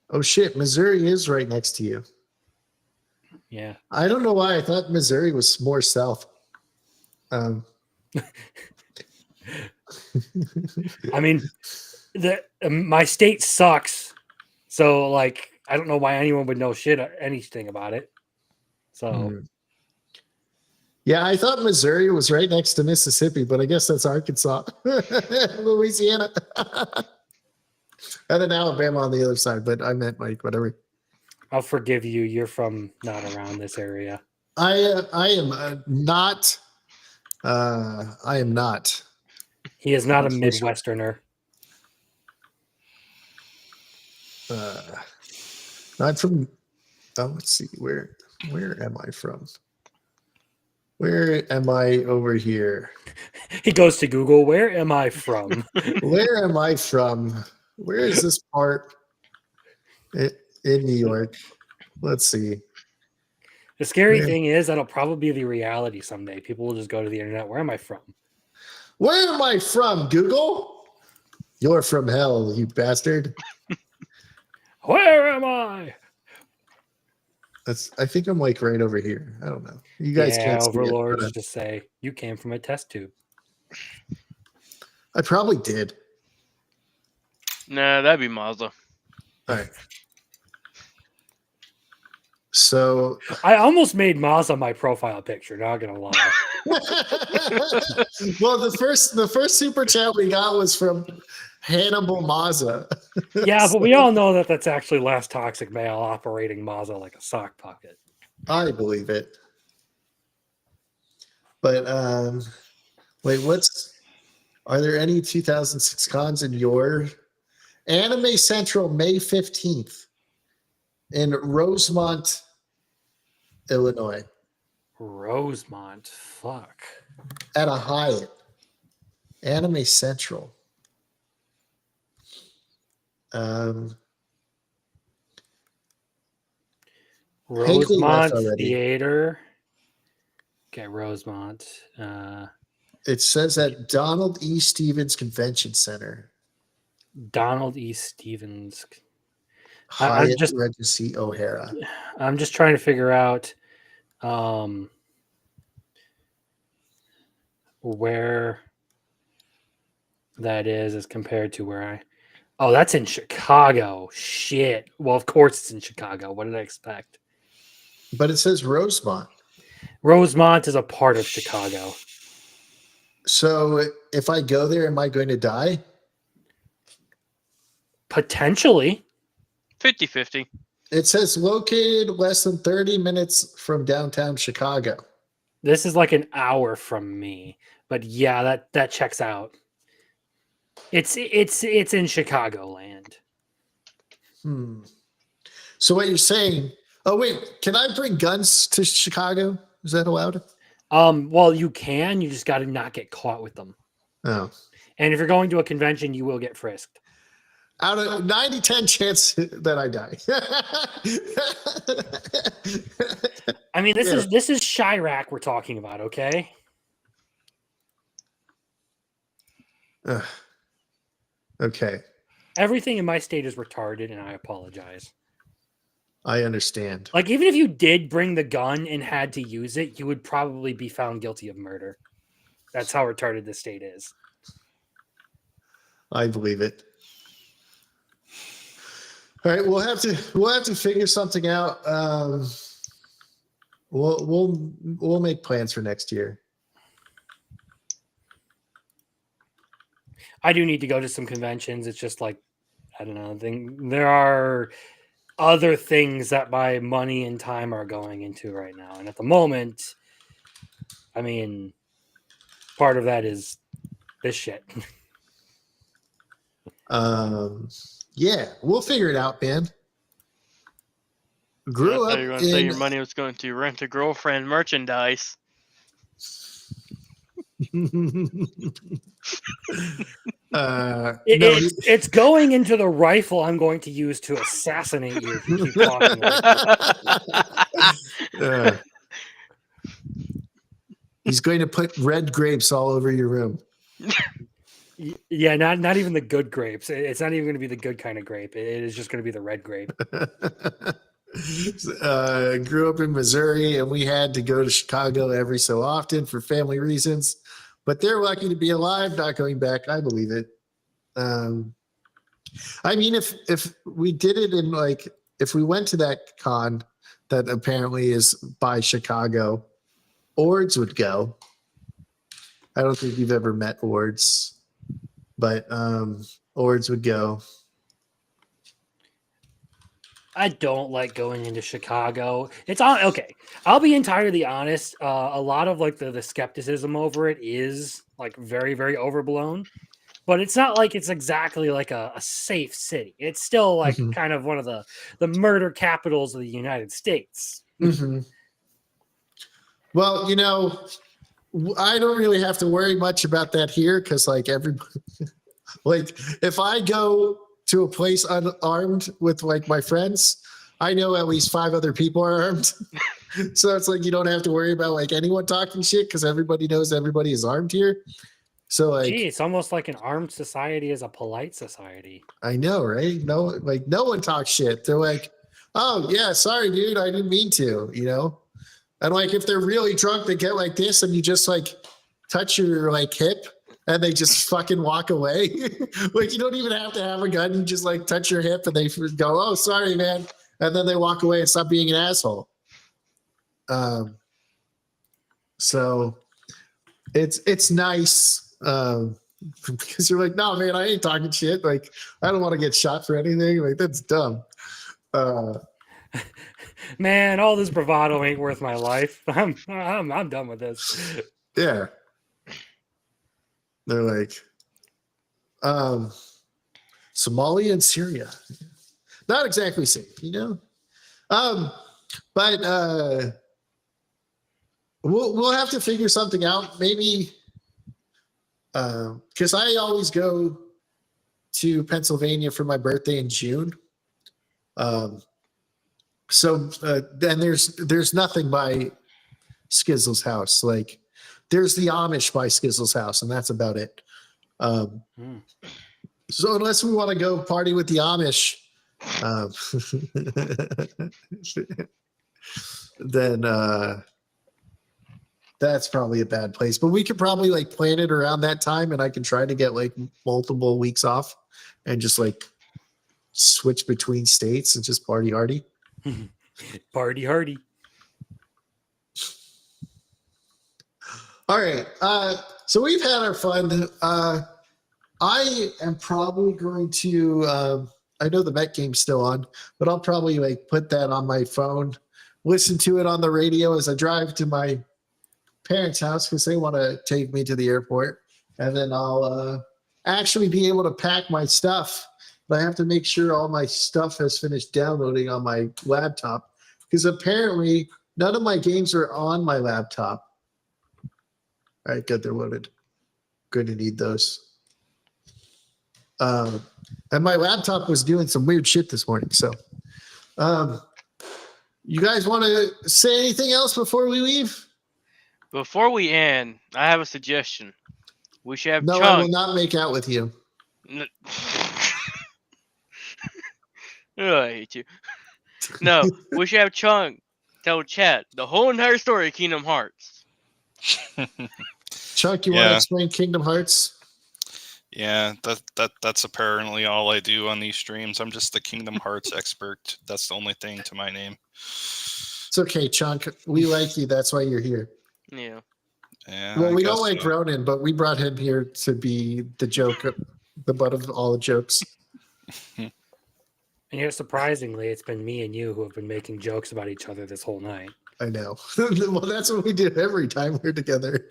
Oh shit, Missouri is right next to you. Yeah. I don't know why I thought Missouri was more south. I mean, my state sucks. So like I don't know why anyone would know anything about it. So yeah, I thought Missouri was right next to Mississippi, but I guess that's Arkansas. Louisiana. And then Alabama on the other side, but I meant like whatever. I'll forgive you. You're from not around this area. I am not. I am not. He is not a Midwesterner. Not from. Oh, let's see. Where am I from? Where am I over here? He goes to Google. Where am I from? Where am I from? Where is this part in New York? Let's see. The scary thing is that'll probably be the reality someday. People will just go to the internet. Where am I from? Where am I from, Google? You're from hell, you bastard. Where am I? I think I'm like right over here. I don't know. You guys Yeah, can't see it, overlords but just say you came from a test tube. I probably did. Nah, that'd be Mazda. All right. So I almost made Mazda my profile picture. Not gonna lie. well, the first super chat we got was from Hannibal Maza. Yeah, but we all know that that's actually less toxic male operating Mazda like a sock pocket. I believe it. But wait, are there any 2006 cons in your Anime Central May 15th in Rosemont, Illinois Rosemont, fuck. at a Hyatt. Anime Central. Higley left Rosemont already. Theater. Okay, Rosemont. It says at Donald E. Stevens Convention Center. Donald E. Stevens. Hyatt Regency O'Hara. I'm just trying to figure out where that is as compared to where I. Oh, that's in Chicago. Shit. Well, of course it's in Chicago. What did I expect? But it says Rosemont. Rosemont is a part of Chicago. So if I go there, am I going to die? Potentially. 50-50. It says located less than 30 minutes from downtown Chicago. This is like an hour from me. But yeah, that checks out. It's in Chicagoland. So what you're saying? Oh wait, can I bring guns to Chicago? Is that allowed? Well, you can. You just got to not get caught with them. Oh. And if you're going to a convention, you will get frisked. Out of 90-10 chance that I die. I mean, this is Chirac we're talking about, okay? Okay. Everything in my state is retarded, and I apologize. I understand. Like, even if you did bring the gun and had to use it, you would probably be found guilty of murder. That's how retarded this state is. I believe it. All right, we'll have to figure something out. We'll make plans for next year. I do need to go to some conventions. It's just like, I don't know. There are other things that my money and time are going into right now. And at the moment, I mean, part of that is this shit. Yeah, we'll figure it out, man. I Grew thought up you were going to say your money was going to rent a girlfriend merchandise. It's going into the rifle I'm going to use to assassinate you if you keep talking like he's going to put red grapes all over your room. Yeah, not even the good grapes. It's not even going to be the good kind of grape. It is just going to be the red grape. Grew up in Missouri, and we had to go to Chicago every so often for family reasons. But they're lucky to be alive, not going back. I believe it. I mean, if we did it in if we went to that con that apparently is by Chicago, Ords would go. I don't think you've ever met Ords, but Ords would go. I don't like going into Chicago. It's on okay. I'll be entirely honest. A lot of like the skepticism over it is like very, very overblown. But it's not like it's exactly like a safe city. It's still like kind of one of the murder capitals of the United States. Mm-hmm. Well, I don't really have to worry much about that here because like everybody, like if I go to a place unarmed with like my friends, I know at least 5 other people are armed. So it's like you don't have to worry about like anyone talking shit because everybody knows everybody is armed here. So like, gee, it's almost like an armed society is a polite society. I know, right? No one talks shit. They're like, oh yeah, sorry, dude, I didn't mean to, you know. And like if they're really drunk, they get like this, and you just like touch your like hip, and they just fucking walk away. Like you don't even have to have a gun; you just like touch your hip, and they go, "Oh, sorry, man," and then they walk away and stop being an asshole. So it's nice because you're like, no, man, I ain't talking shit. Like I don't want to get shot for anything. Like that's dumb. Man, all this bravado ain't worth my life. I'm done with this. Yeah. They're like, Somalia and Syria. Not exactly safe, you know? But we'll have to figure something out. Maybe because I always go to Pennsylvania for my birthday in June. So then there's nothing by Skizzle's house. Like there's the Amish by Skizzle's house, and that's about it. So unless we want to go party with the Amish, then that's probably a bad place. But we could probably like plan it around that time, and I can try to get like multiple weeks off and just like switch between states and just party hardy. Party hardy. All right. So we've had our fun. I am probably going to. I know the Met game's still on, but I'll probably like put that on my phone, listen to it on the radio as I drive to my parents' house because they want to take me to the airport, and then I'll actually be able to pack my stuff. But I have to make sure all my stuff has finished downloading on my laptop because apparently none of my games are on my laptop. All right, good. They're loaded. Going to need those. And my laptop was doing some weird shit this morning. So, you guys want to say anything else before we leave? Before we end, I have a suggestion. We should have No, Chunk. I will not make out with you. Oh, I hate you. No, we should have Chunk tell chat the whole entire story of Kingdom Hearts. Chuck, you want to explain Kingdom Hearts? Yeah, that's apparently all I do on these streams. I'm just the Kingdom Hearts expert. That's the only thing to my name. It's okay, Chunk. We like you. That's why you're here. Yeah. Well, we don't like Ronan, but we brought him here to be the joke, the butt of all the jokes. And here, surprisingly, it's been me and you who have been making jokes about each other this whole night. I know. Well, that's what we do every time we're together.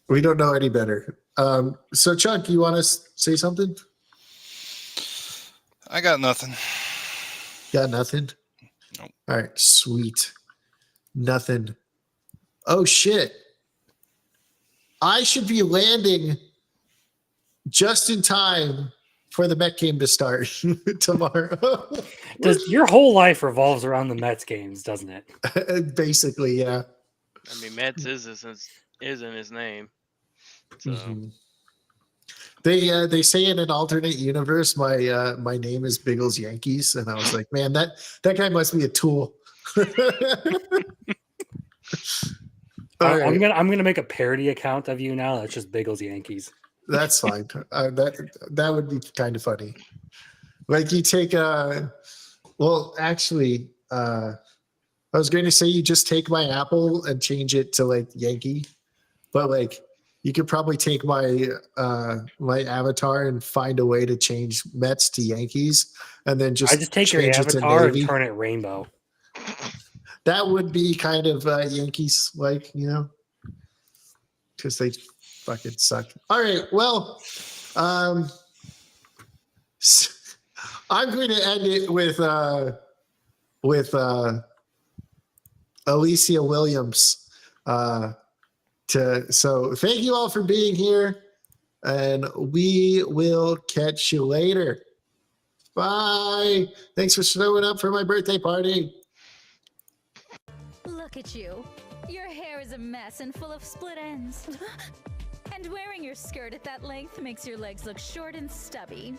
We don't know any better. So, Chuck, you want to say something? I got nothing. Got nothing? Nope. All right, sweet. Nothing. Oh, shit. I should be landing just in time for the Met game to start tomorrow. Your whole life revolves around the Mets games, doesn't it? Basically, yeah. I mean, Mets is in his name. So. Mm-hmm. They say in an alternate universe, my name is Biggles Yankees, and I was like, man, that guy must be a tool. I'm gonna make a parody account of you now. That's just Biggles Yankees. That's fine. That would be kind of funny. Like you take well, actually, I was going to say you just take my Apple and change it to like Yankee, but like you could probably take my my avatar and find a way to change Mets to Yankees, and then I just take your avatar and turn it rainbow. That would be kind of Yankees like, you know, because they fucking suck. All right, well, I'm going to end it with Alicia Williams. So thank you all for being here, and we will catch you later. Bye. Thanks for showing up for my birthday party. Look at you. Your hair is a mess and full of split ends. And wearing your skirt at that length makes your legs look short and stubby.